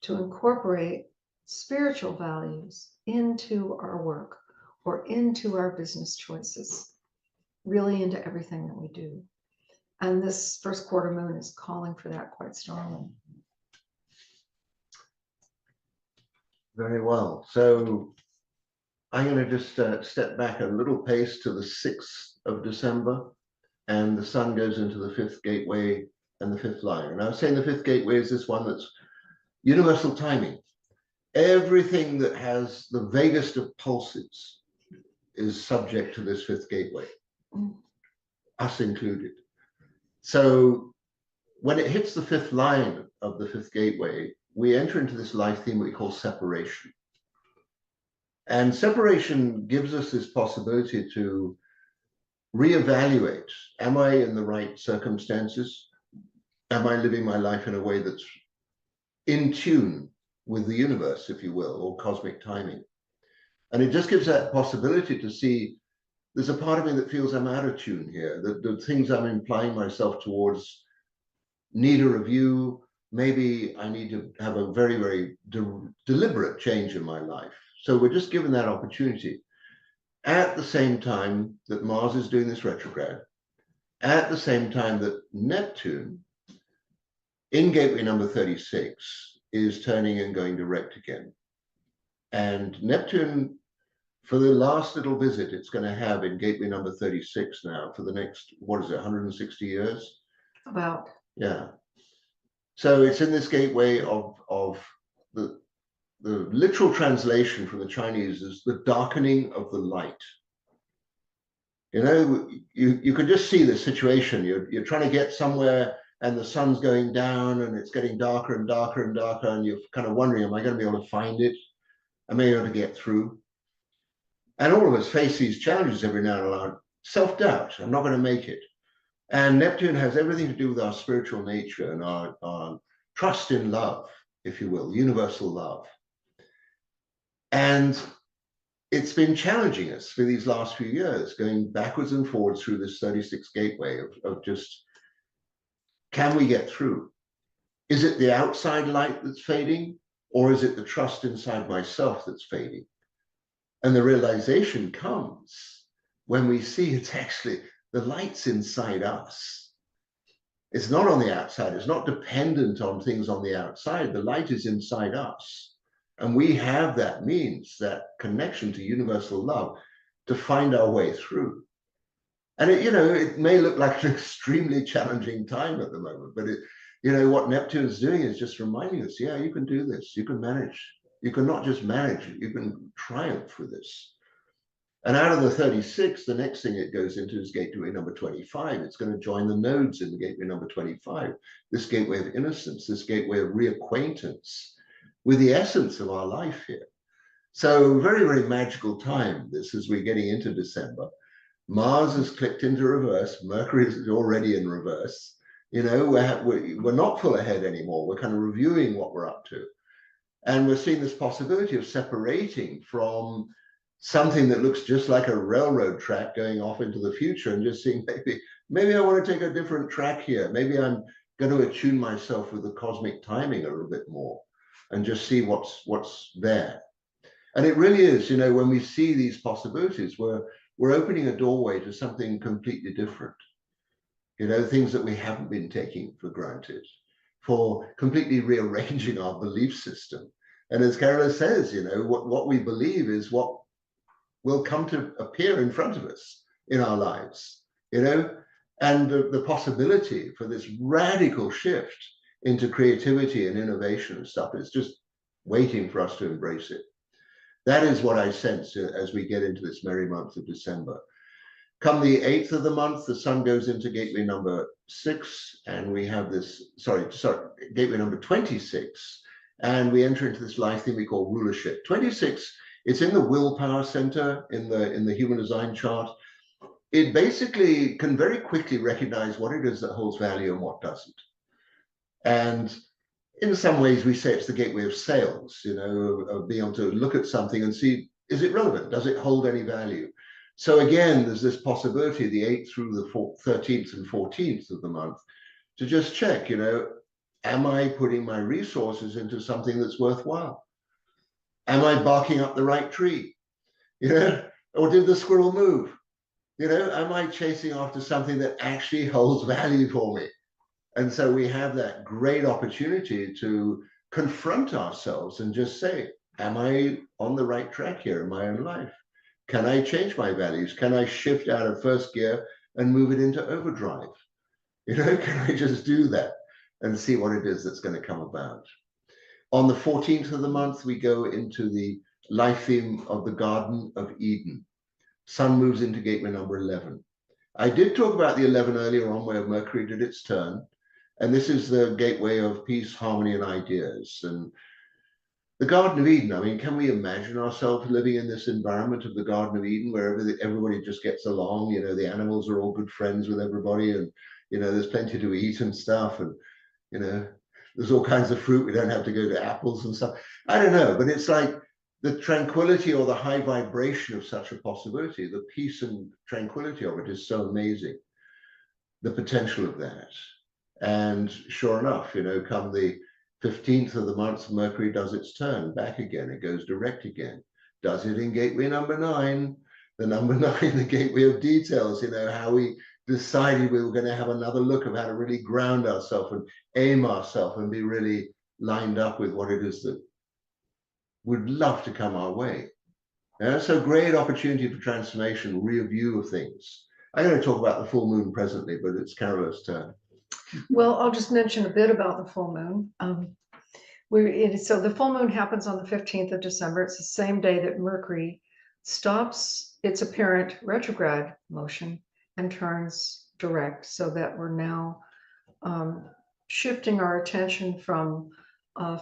to incorporate spiritual values into our work or into our business choices, really into everything that we do. And this first quarter moon is calling for that quite strongly. Very well. So I'm going to just step back a little pace to the 6th of December, and the sun goes into the 5th gateway and the 5th line. And I was saying the 5th gateway is this one that's universal timing. Everything that has the vaguest of pulses is subject to this 5th gateway, us included. So when it hits the 5th line of the 5th gateway, we enter into this life theme we call separation. And separation gives us this possibility to reevaluate, am I in the right circumstances? Am I living my life in a way that's in tune with the universe, if you will, or cosmic timing? And it just gives that possibility to see there's a part of me that feels I'm out of tune here, that the things I'm implying myself towards need a review. Maybe I need to have a very, very deliberate change in my life. So we're just given that opportunity. At the same time that Mars is doing this retrograde, at the same time that Neptune in gateway number 36 is turning and going direct again. And Neptune, for the last little visit it's going to have in gateway number 36 now for the next, 160 years? About. Yeah. So it's in this gateway of the literal translation from the Chinese is the darkening of the light. You could just see the situation. You're trying to get somewhere and the sun's going down and it's getting darker and darker and darker, and you're kind of wondering, am I going to be able to find it? Am I able to get through? And all of us face these challenges every now and then. Self-doubt, I'm not going to make it. And Neptune has everything to do with our spiritual nature and our trust in love, if you will, universal love. And it's been challenging us for these last few years, going backwards and forwards through this 36 gateway of just, can we get through? Is it the outside light that's fading, or is it the trust inside myself that's fading? And the realization comes when we see it's actually the light's inside us. It's not on the outside. It's not dependent on things on the outside. The light is inside us. And we have that means, that connection to universal love to find our way through. And it may look like an extremely challenging time at the moment, but what Neptune is doing is just reminding us, yeah, you can do this. You can manage. You can not just manage, you can triumph with this. And out of the 36, the next thing it goes into is gateway number 25. It's going to join the nodes in the gateway number 25. This gateway of innocence, this gateway of reacquaintance with the essence of our life here. So very, very magical time, this, as we're getting into December. Mars has clicked into reverse. Mercury is already in reverse. We're not full ahead anymore. We're kind of reviewing what we're up to. And we're seeing this possibility of separating from something that looks just like a railroad track going off into the future, and just seeing maybe I want to take a different track here. Maybe I'm going to attune myself with the cosmic timing a little bit more and just see what's there. And it really is, when we see these possibilities, we're opening a doorway to something completely different. Things that we haven't been taking for granted, for completely rearranging our belief system. And as Carola says, what we believe is what will come to appear in front of us in our lives, and the possibility for this radical shift into creativity and innovation and stuff is just waiting for us to embrace it. That is what I sense as we get into this merry month of December. Come the 8th of the month, the sun goes into gateway number 6, and we have this, sorry, gateway number 26, and we enter into this life thing we call rulership. 26, it's in the willpower center in the human design chart. It basically can very quickly recognize what it is that holds value and what doesn't. And in some ways, we say it's the gateway of sales, you know, of being able to look at something and see, is it relevant? Does it hold any value? So again, there's this possibility, the 8th through the 13th and 14th of the month, to just check, you know, am I putting my resources into something that's worthwhile? Am I barking up the right tree? You know, or did the squirrel move? You know, am I chasing after something that actually holds value for me? And so we have that great opportunity to confront ourselves and just say, am I on the right track here in my own life? Can I change my values? Can I shift out of first gear and move it into overdrive? You know, can I just do that and see what it is that's going to come about? On the 14th of the month, we go into the life theme of the Garden of Eden. Sun moves into gateway number 11. I did talk about the 11 earlier on, where Mercury did its turn. And this is the gateway of peace, harmony, and ideas. And the Garden of Eden, I mean, can we imagine ourselves living in this environment of the Garden of Eden where everybody just gets along? You know, the animals are all good friends with everybody, and, you know, there's plenty to eat and stuff. And, you know, there's all kinds of fruit. We don't have to go to apples and stuff. I don't know, but it's like the tranquility or the high vibration of such a possibility, the peace and tranquility of it is so amazing. The potential of that. And sure enough, you know, come the 15th of the month, Mercury does its turn back again. It goes direct again. Does it in gateway number 9? The number 9, the gateway of details, you know, how we decided we were going to have another look of how to really ground ourselves and aim ourselves and be really lined up with what it is that would love to come our way. Yeah, so great opportunity for transformation, review of things. I'm going to talk about the full moon presently, but it's Carola's turn. Well, I'll just mention a bit about the full moon. So the full moon happens on the 15th of December. It's the same day that Mercury stops its apparent retrograde motion and turns direct, so that we're now shifting our attention from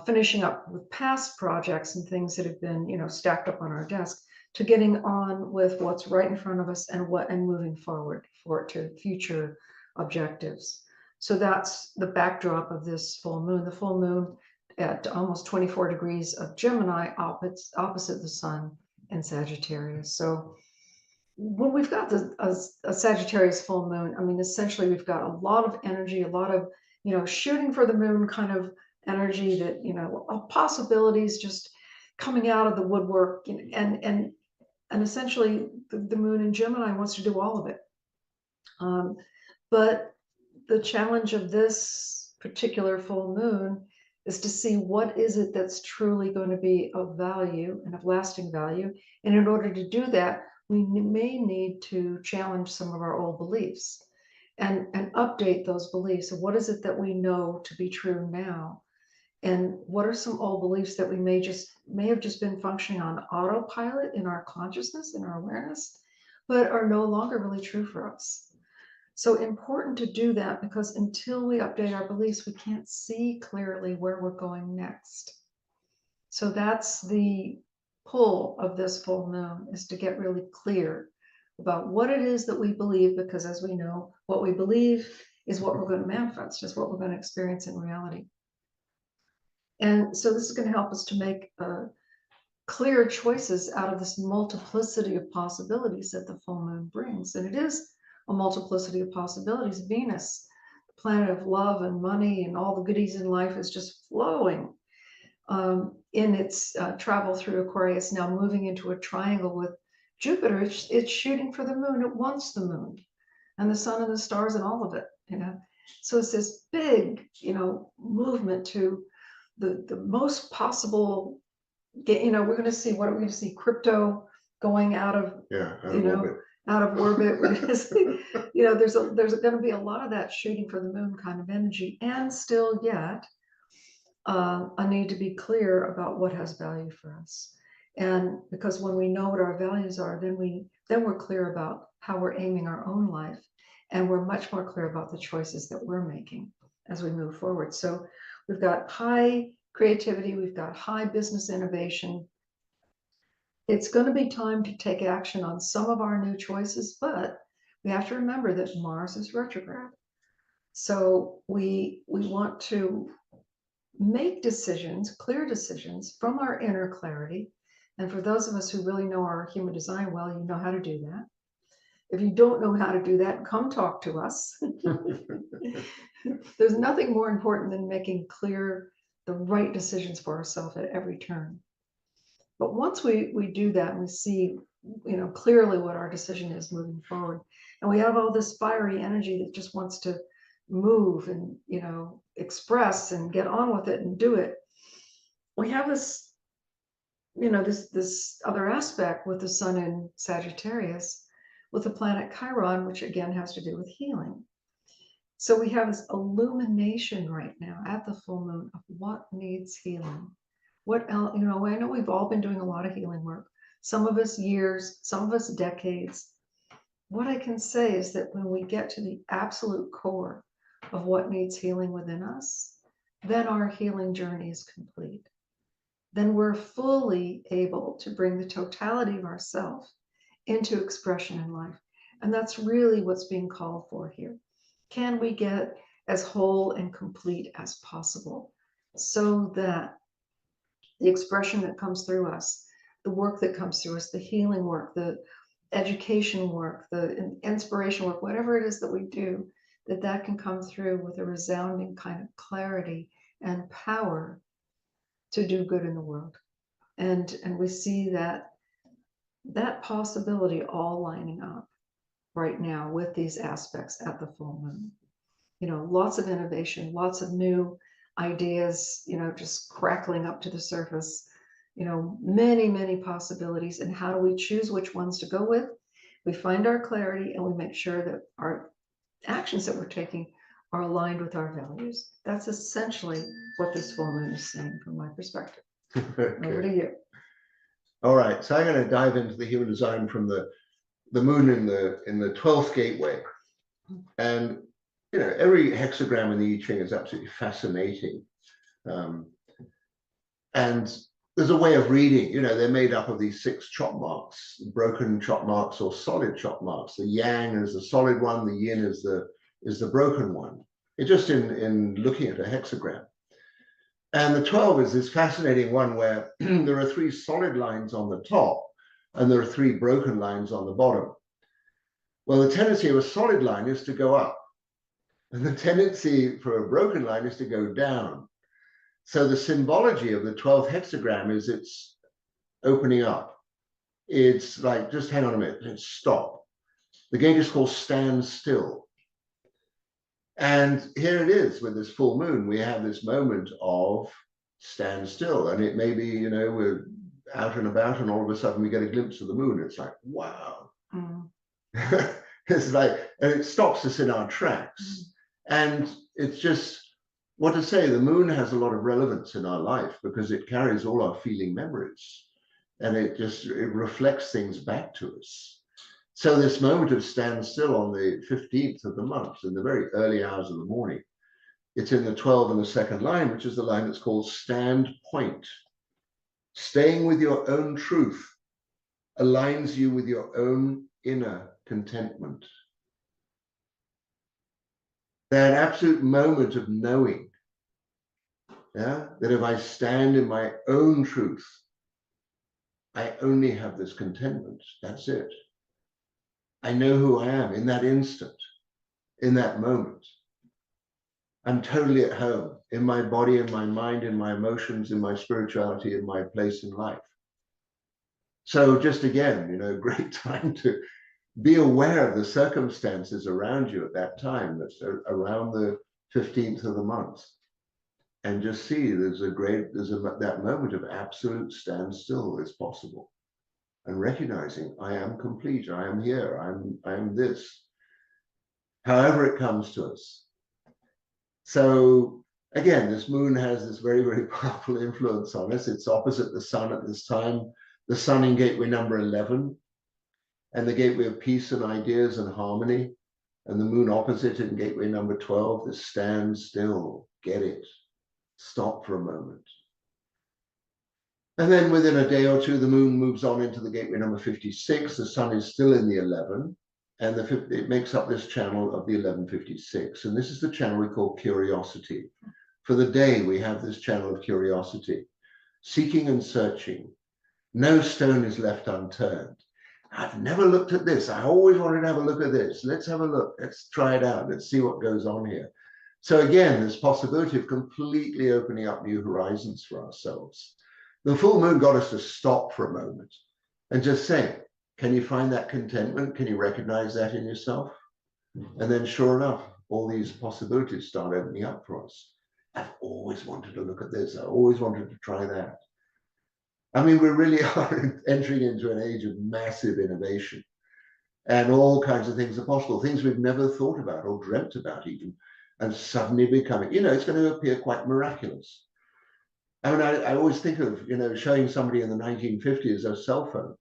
finishing up with past projects and things that have been, you know, stacked up on our desk, to getting on with what's right in front of us and moving forward to future objectives. So that's the backdrop of this full moon. The full moon at almost 24 degrees of Gemini, opposite the sun in Sagittarius. So when we've got a Sagittarius full moon, I mean, essentially we've got a lot of energy, a lot of, you know, shooting for the moon kind of energy, that, you know, possibilities just coming out of the woodwork, and essentially the moon in Gemini wants to do all of it. But the challenge of this particular full moon is to see what is it that's truly going to be of value and of lasting value. And in order to do that, we may need to challenge some of our old beliefs and update those beliefs. So what is it that we know to be true now? And what are some old beliefs that we may have just been functioning on autopilot in our consciousness, in our awareness, but are no longer really true for us? So important to do that, because until we update our beliefs, we can't see clearly where we're going next. So that's the pull of this full moon, is to get really clear about what it is that we believe, because as we know, what we believe is what we're going to manifest, is what we're going to experience in reality. And so this is going to help us to make clear choices out of this multiplicity of possibilities that the full moon brings. And it is a multiplicity of possibilities. Venus, the planet of love and money and all the goodies in life, is just flowing in its travel through Aquarius, now moving into a triangle with Jupiter. It's shooting for the moon. It wants the moon and the sun and the stars and all of it, you know. So it's this big, you know, movement to the most possible, you know, we're going to see, what are we going to see? Crypto going out of, out of orbit. We're going to see, you know, there's going to be a lot of that shooting for the moon kind of energy, and still yet a need to be clear about what has value for us. And because when we know what our values are, then we're clear about how we're aiming our own life, and we're much more clear about the choices that we're making as we move forward. So we've got high creativity, we've got high business innovation. It's going to be time to take action on some of our new choices, but we have to remember that Mars is retrograde. So we want to make decisions, clear decisions from our inner clarity. And for those of us who really know our human design well, you know how to do that. If you don't know how to do that, come talk to us. There's nothing more important than making clear the right decisions for ourselves at every turn. But once we do that, and we see, clearly what our decision is moving forward, and we have all this fiery energy that just wants to move and, express and get on with it and do it. We have this, this other aspect with the sun in Sagittarius, with the planet Chiron, which again has to do with healing. So we have this illumination right now at the full moon of what needs healing. What else, I know we've all been doing a lot of healing work, some of us years, some of us decades. What I can say is that when we get to the absolute core of what needs healing within us, then our healing journey is complete. Then we're fully able to bring the totality of ourselves into expression in life. And that's really what's being called for here. Can we get as whole and complete as possible so that the expression that comes through us, the work that comes through us, the healing work, the education work, the inspiration work, whatever it is that we do, that can come through with a resounding kind of clarity and power to do good in the world. And we see that possibility all lining up right now with these aspects at the full moon. Lots of innovation, lots of new ideas, just crackling up to the surface, many, many possibilities. And how do we choose which ones to go with? We find our clarity and we make sure that our actions that we're taking are aligned with our values. That's essentially what this full moon is saying from my perspective. Okay. Over to you. All right, so I'm going to dive into the human design from the moon in the 12th gateway. And every hexagram in the I Ching is absolutely fascinating. And there's a way of reading, they're made up of these 6 chop marks, broken chop marks or solid chop marks. The yang is the solid one, the yin is the broken one. It's just in looking at a hexagram. And the 12 is this fascinating one where there are 3 solid lines on the top and there are 3 broken lines on the bottom. Well, the tendency of a solid line is to go up. And the tendency for a broken line is to go down. So the symbology of the 12th hexagram is it's opening up. It's like, just hang on a minute, and stop. The gate is called stand still. And here it is with this full moon, we have this moment of stand still. And it may be, we're out and about and all of a sudden we get a glimpse of the moon. It's like, wow. Mm. It's like, and it stops us in our tracks. Mm. And it's just, what to say, the moon has a lot of relevance in our life because it carries all our feeling memories and it reflects things back to us. So this moment of standstill on the 15th of the month, in the very early hours of the morning, it's in the 12 and the second line, which is the line that's called stand point. Staying with your own truth aligns you with your own inner contentment. That absolute moment of knowing, that if I stand in my own truth, I only have this contentment. That's it. I know who I am in that instant, in that moment. I'm totally at home in my body, in my mind, in my emotions, in my spirituality, in my place in life. So just again, great time to be aware of the circumstances around you at that time, that's around the 15th of the month. And just see that moment of absolute standstill is possible. And recognizing I am complete, I am here, I am this. However it comes to us. So again, this moon has this very, very powerful influence on us. It's opposite the sun at this time. the sun in gateway number 11, and the gateway of peace and ideas and harmony, and the moon opposite in gateway number 12, the stand still, get it, stop for a moment. And then within a day or two, the moon moves on into the gateway number 56, the sun is still in the 11, and it makes up this channel of the 1156. And this is the channel we call curiosity. For the day, we have this channel of curiosity, seeking and searching. No stone is left unturned. I've never looked at this. I always wanted to have a look at this. Let's have a look. Let's try it out. Let's see what goes on here. So again, this possibility of completely opening up new horizons for ourselves. The full moon got us to stop for a moment and just say, can you find that contentment? Can you recognize that in yourself? And then sure enough, all these possibilities start opening up for us. I've always wanted to look at this. I always wanted to try that. I mean, we really are entering into an age of massive innovation, and all kinds of things are possible, things we've never thought about or dreamt about even, and suddenly becoming, it's going to appear quite miraculous. I mean, I always think of, showing somebody in the 1950s a cell phone.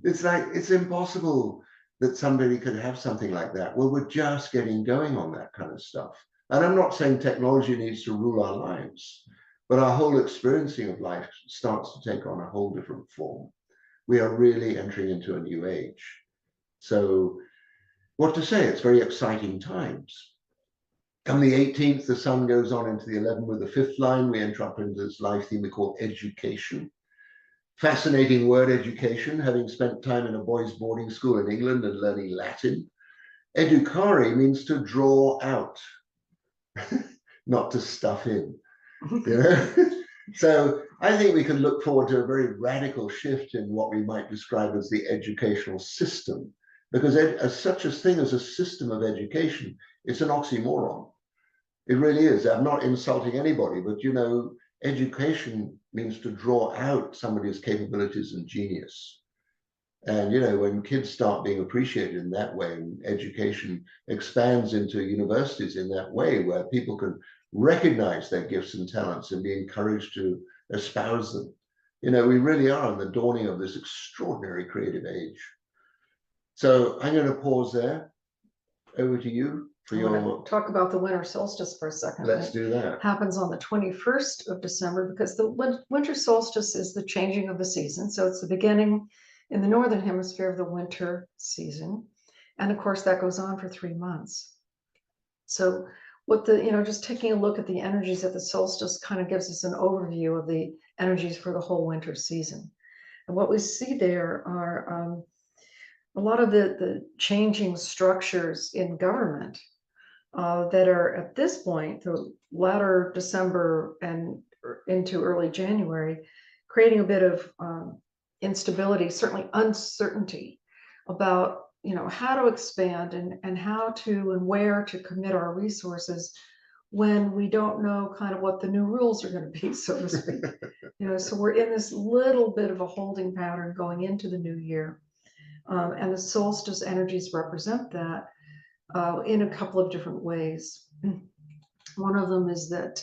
It's like, it's impossible that somebody could have something like that. Well, we're just getting going on that kind of stuff. And I'm not saying technology needs to rule our lives, but our whole experiencing of life starts to take on a whole different form. We are really entering into a new age. So what to say, it's very exciting times. On the 18th, the sun goes on into the 11th with the 5th line. We enter up into this life theme we call education. Fascinating word, education, having spent time in a boys' boarding school in England and learning Latin. Educare means to draw out, not to stuff in. So I think we can look forward to a very radical shift in what we might describe as the educational system, because as such a thing as a system of education, it's an oxymoron. It really is. I'm not insulting anybody, but education means to draw out somebody's capabilities and genius. And when kids start being appreciated in that way, and education expands into universities in that way, where people can recognize their gifts and talents and be encouraged to espouse them, we really are on the dawning of this extraordinary creative age. So I'm going to pause there. Over to you for your talk about the winter solstice for a second. Let's do that. It happens on the 21st of December, because the winter solstice is the changing of the season. So it's the beginning in the northern hemisphere of the winter season, and of course that goes on for 3 months. So what just taking a look at the energies at the solstice kind of gives us an overview of the energies for the whole winter season. And what we see there are a lot of the changing structures in government that are at this point, the latter December and into early January, creating a bit of instability, certainly uncertainty about how to expand and how to and where to commit our resources when we don't know kind of what the new rules are going to be, so to speak. So we're in this little bit of a holding pattern going into the new year. And the solstice energies represent that in a couple of different ways. One of them is that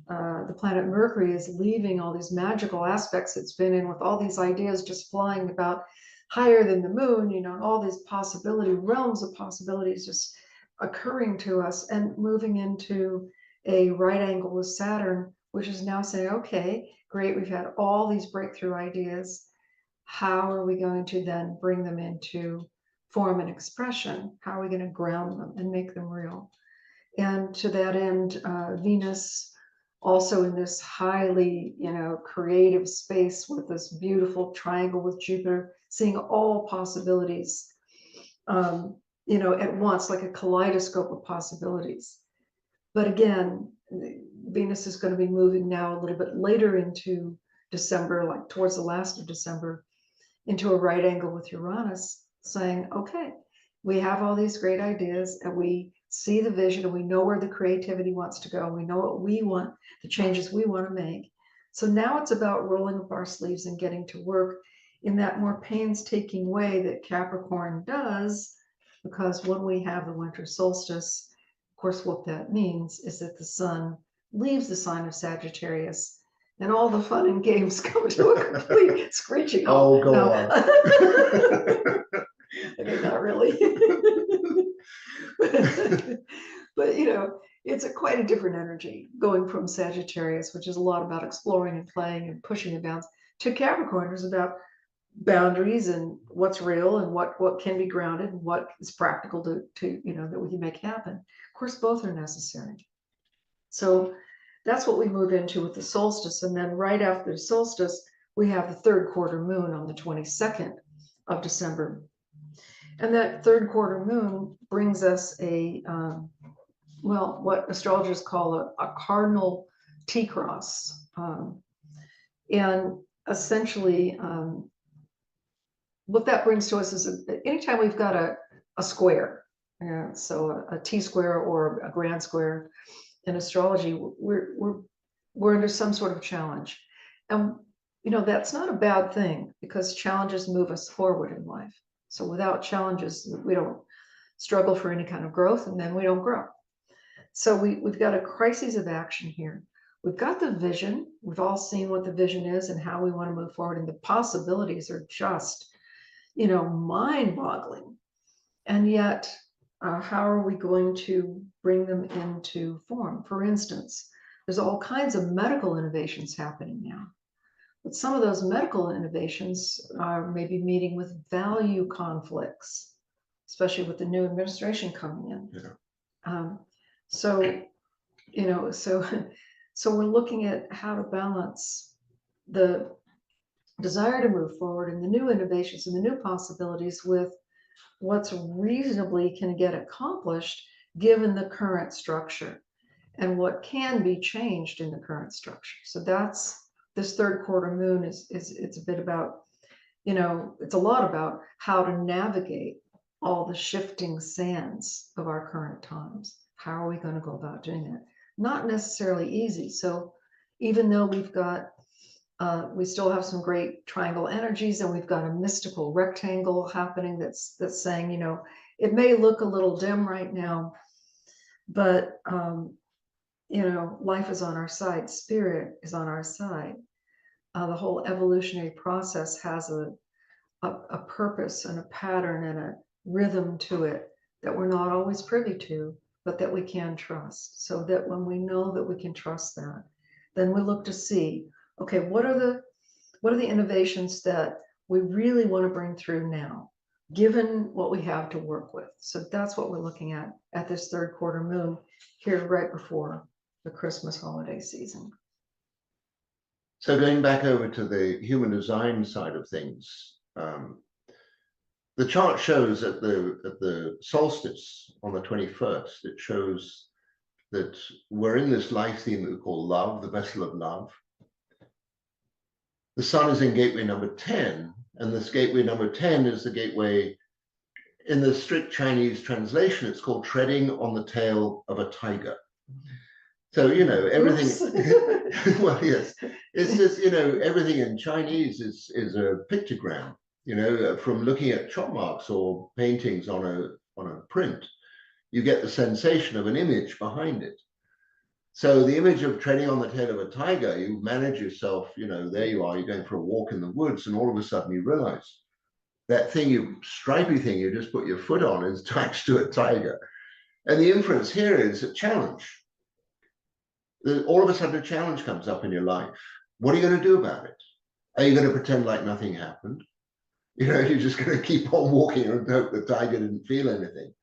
the planet Mercury is leaving all these magical aspects it's been in, with all these ideas just flying about higher than the moon, and all these realms of possibilities just occurring to us, and moving into a right angle with Saturn, which is now saying, okay, great, we've had all these breakthrough ideas. How are we going to then bring them into form and expression? How are we going to ground them and make them real? And to that end, Venus also in this highly, creative space with this beautiful triangle with Jupiter, seeing all possibilities, at once, like a kaleidoscope of possibilities. But again, Venus is going to be moving now a little bit later into December, like towards the last of December, into a right angle with Uranus, saying, okay, we have all these great ideas and we see the vision and we know where the creativity wants to go. We know what we want, the changes we want to make. So now it's about rolling up our sleeves and getting to work in that more painstaking way that Capricorn does, because when we have the winter solstice, of course, what that means is that the sun leaves the sign of Sagittarius and all the fun and games come to a complete screeching Oh, halt. go No. on. Okay, not really. But you know, it's quite a different energy going from Sagittarius, which is a lot about exploring and playing and pushing the bounds, to Capricorn, is about boundaries and what's real and what can be grounded and what is practical to you know, that we can make happen. Of course, both are necessary. So that's what we move into with the solstice. And then right after the solstice, we have the third quarter moon on the 22nd of December. And that third quarter moon brings us a, well, what astrologers call a cardinal T-cross. And essentially, what that brings to us is anytime we've got a square, so a T-square or a grand square in astrology, we're under some sort of challenge. And you know, that's not a bad thing, because challenges move us forward in life. So without challenges, we don't struggle for any kind of growth, and then we don't grow. So we've got a crisis of action here. We've got the vision. We've all seen what the vision is and how we want to move forward. And the possibilities are just, you know, mind-boggling. And yet, how are we going to bring them into form? For instance, there's all kinds of medical innovations happening now. But some of those medical innovations are maybe meeting with value conflicts, especially with the new administration coming in. Yeah. So, you know, so we're looking at how to balance the desire to move forward and the new innovations and the new possibilities with what's reasonably can get accomplished given the current structure and what can be changed in the current structure. So that's this third quarter moon is it's a bit about, you know, it's a lot about how to navigate all the shifting sands of our current times. How are we going to go about doing that? Not necessarily easy. So even though we've got we still have some great triangle energies, and we've got a mystical rectangle happening that's saying, you know, it may look a little dim right now, but you know, life is on our side, spirit is on our side. The whole evolutionary process has a purpose and a pattern and a rhythm to it that we're not always privy to, but that we can trust. So that when we know that we can trust that, then we look to see, okay, what are the innovations that we really want to bring through now, given what we have to work with. So that's what we're looking at this third quarter moon here right before the Christmas holiday season. So going back over to the human design side of things, the chart shows at the solstice on the 21st, it shows that we're in this life theme that we call love, the vessel of love. The sun is in gateway number 10, and this gateway number 10 is the gateway, in the strict Chinese translation, it's called treading on the tail of a tiger. So, you know, everything, well, yes, it's just, you know, everything in Chinese is a pictogram, you know, from looking at chop marks or paintings on a print, you get the sensation of an image behind it. So the image of treading on the tail of a tiger, you manage yourself, you know, there you are, you're going for a walk in the woods, and all of a sudden you realize that thing, stripy thing you just put your foot on is attached to a tiger. And the inference here is a challenge. All of a sudden a challenge comes up in your life. What are you going to do about it? Are you going to pretend like nothing happened? You know, you're just going to keep on walking and hope the tiger didn't feel anything.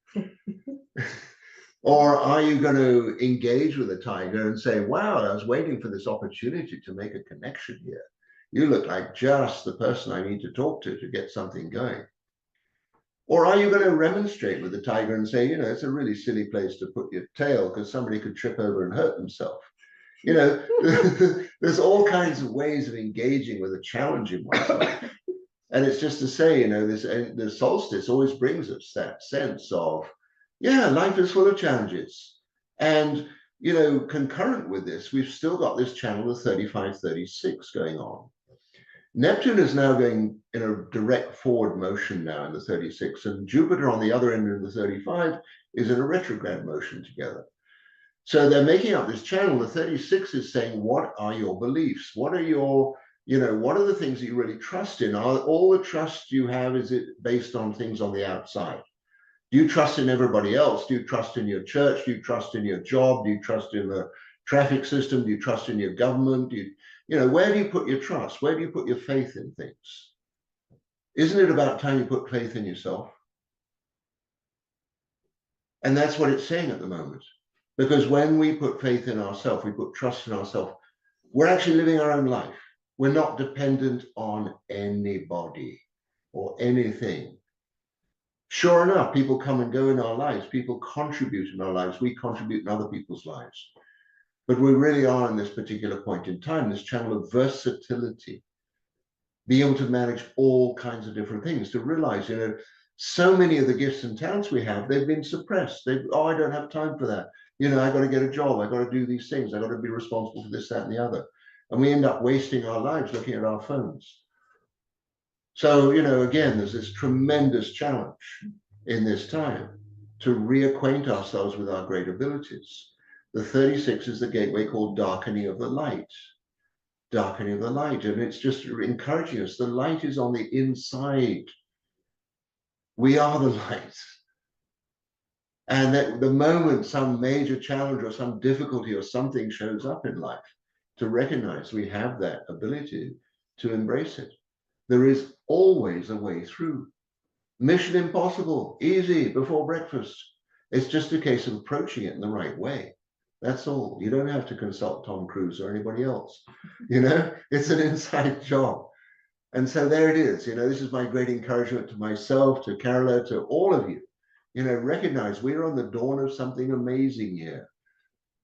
Or are you going to engage with the tiger and say, wow, I was waiting for this opportunity to make a connection here. You look like just the person I need to talk to get something going. Or are you going to remonstrate with the tiger and say, you know, it's a really silly place to put your tail because somebody could trip over and hurt themselves. You know, there's all kinds of ways of engaging with a challenge in one's life. And it's just to say, you know, the solstice always brings us that sense of, yeah, life is full of challenges. And, you know, concurrent with this, we've still got this channel of 3536 going on. Neptune is now going in a direct forward motion now in the 36, and Jupiter on the other end of the 35 is in a retrograde motion together. So they're making up this channel. The 36 is saying, what are your beliefs? What are your, what are the things that you really trust in? Are all the trust you have, is it based on things on the outside? Do you trust in everybody else? Do you trust in your church? Do you trust in your job? Do you trust in the traffic system? Do you trust in your government? Where do you put your trust? Where do you put your faith in things? Isn't it about time you put faith in yourself? And that's what it's saying at the moment. Because when we put faith in ourselves, we put trust in ourselves, we're actually living our own life. We're not dependent on anybody or anything. Sure enough, people come and go in our lives. People contribute in our lives. We contribute in other people's lives. But we really are in this particular point in time, this channel of versatility, being able to manage all kinds of different things, to realize, so many of the gifts and talents we have, they've been suppressed. I don't have time for that. I got to get a job. I got to do these things. I got to be responsible for this, that, and the other. And we end up wasting our lives looking at our phones. So, again, there's this tremendous challenge in this time to reacquaint ourselves with our great abilities. The 36 is the gateway called darkening of the light. Darkening of the light. And it's just encouraging us. The light is on the inside. We are the light. And that the moment some major challenge or some difficulty or something shows up in life, to recognize we have that ability to embrace it. There is always a way through. Mission impossible, easy, before breakfast. It's just a case of approaching it in the right way. That's all. You don't have to consult Tom Cruise or anybody else. It's an inside job. And so there it is. This is my great encouragement to myself, to Carola, to all of you. Recognize we're on the dawn of something amazing here.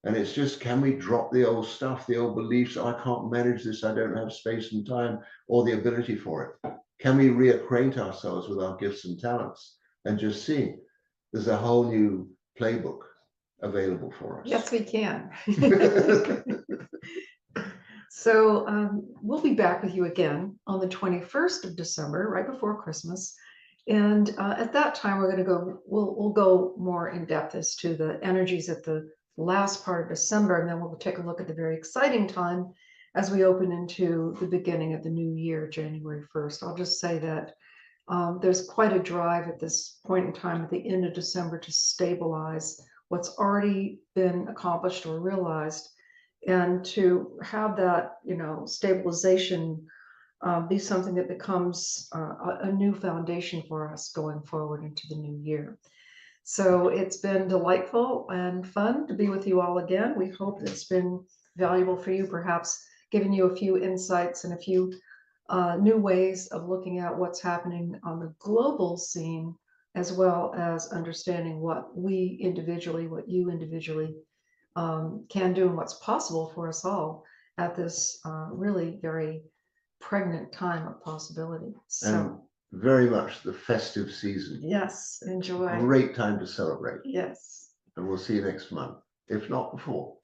And it's just, can we drop the old stuff, the old beliefs? I can't manage this. I don't have space and time or the ability for it. Can we reacquaint ourselves with our gifts and talents and just see there's a whole new playbook available for us? Yes, we can. So we'll be back with you again on the 21st of December, right before Christmas. And at that time, we'll go more in depth as to the energies at the last part of December, and then we'll take a look at the very exciting time as we open into the beginning of the new year, January 1st. I'll just say that there's quite a drive at this point in time at the end of December to stabilize what's already been accomplished or realized, and to have that, stabilization be something that becomes a new foundation for us going forward into the new year. So it's been delightful and fun to be with you all again. We hope it's been valuable for you, perhaps giving you a few insights and a few new ways of looking at what's happening on the global scene, as well as understanding what you individually can do and what's possible for us all at this really very pregnant time of possibility. So very much the festive season. yes, enjoy. Great time to celebrate. Yes. And we'll see you next month, if not before.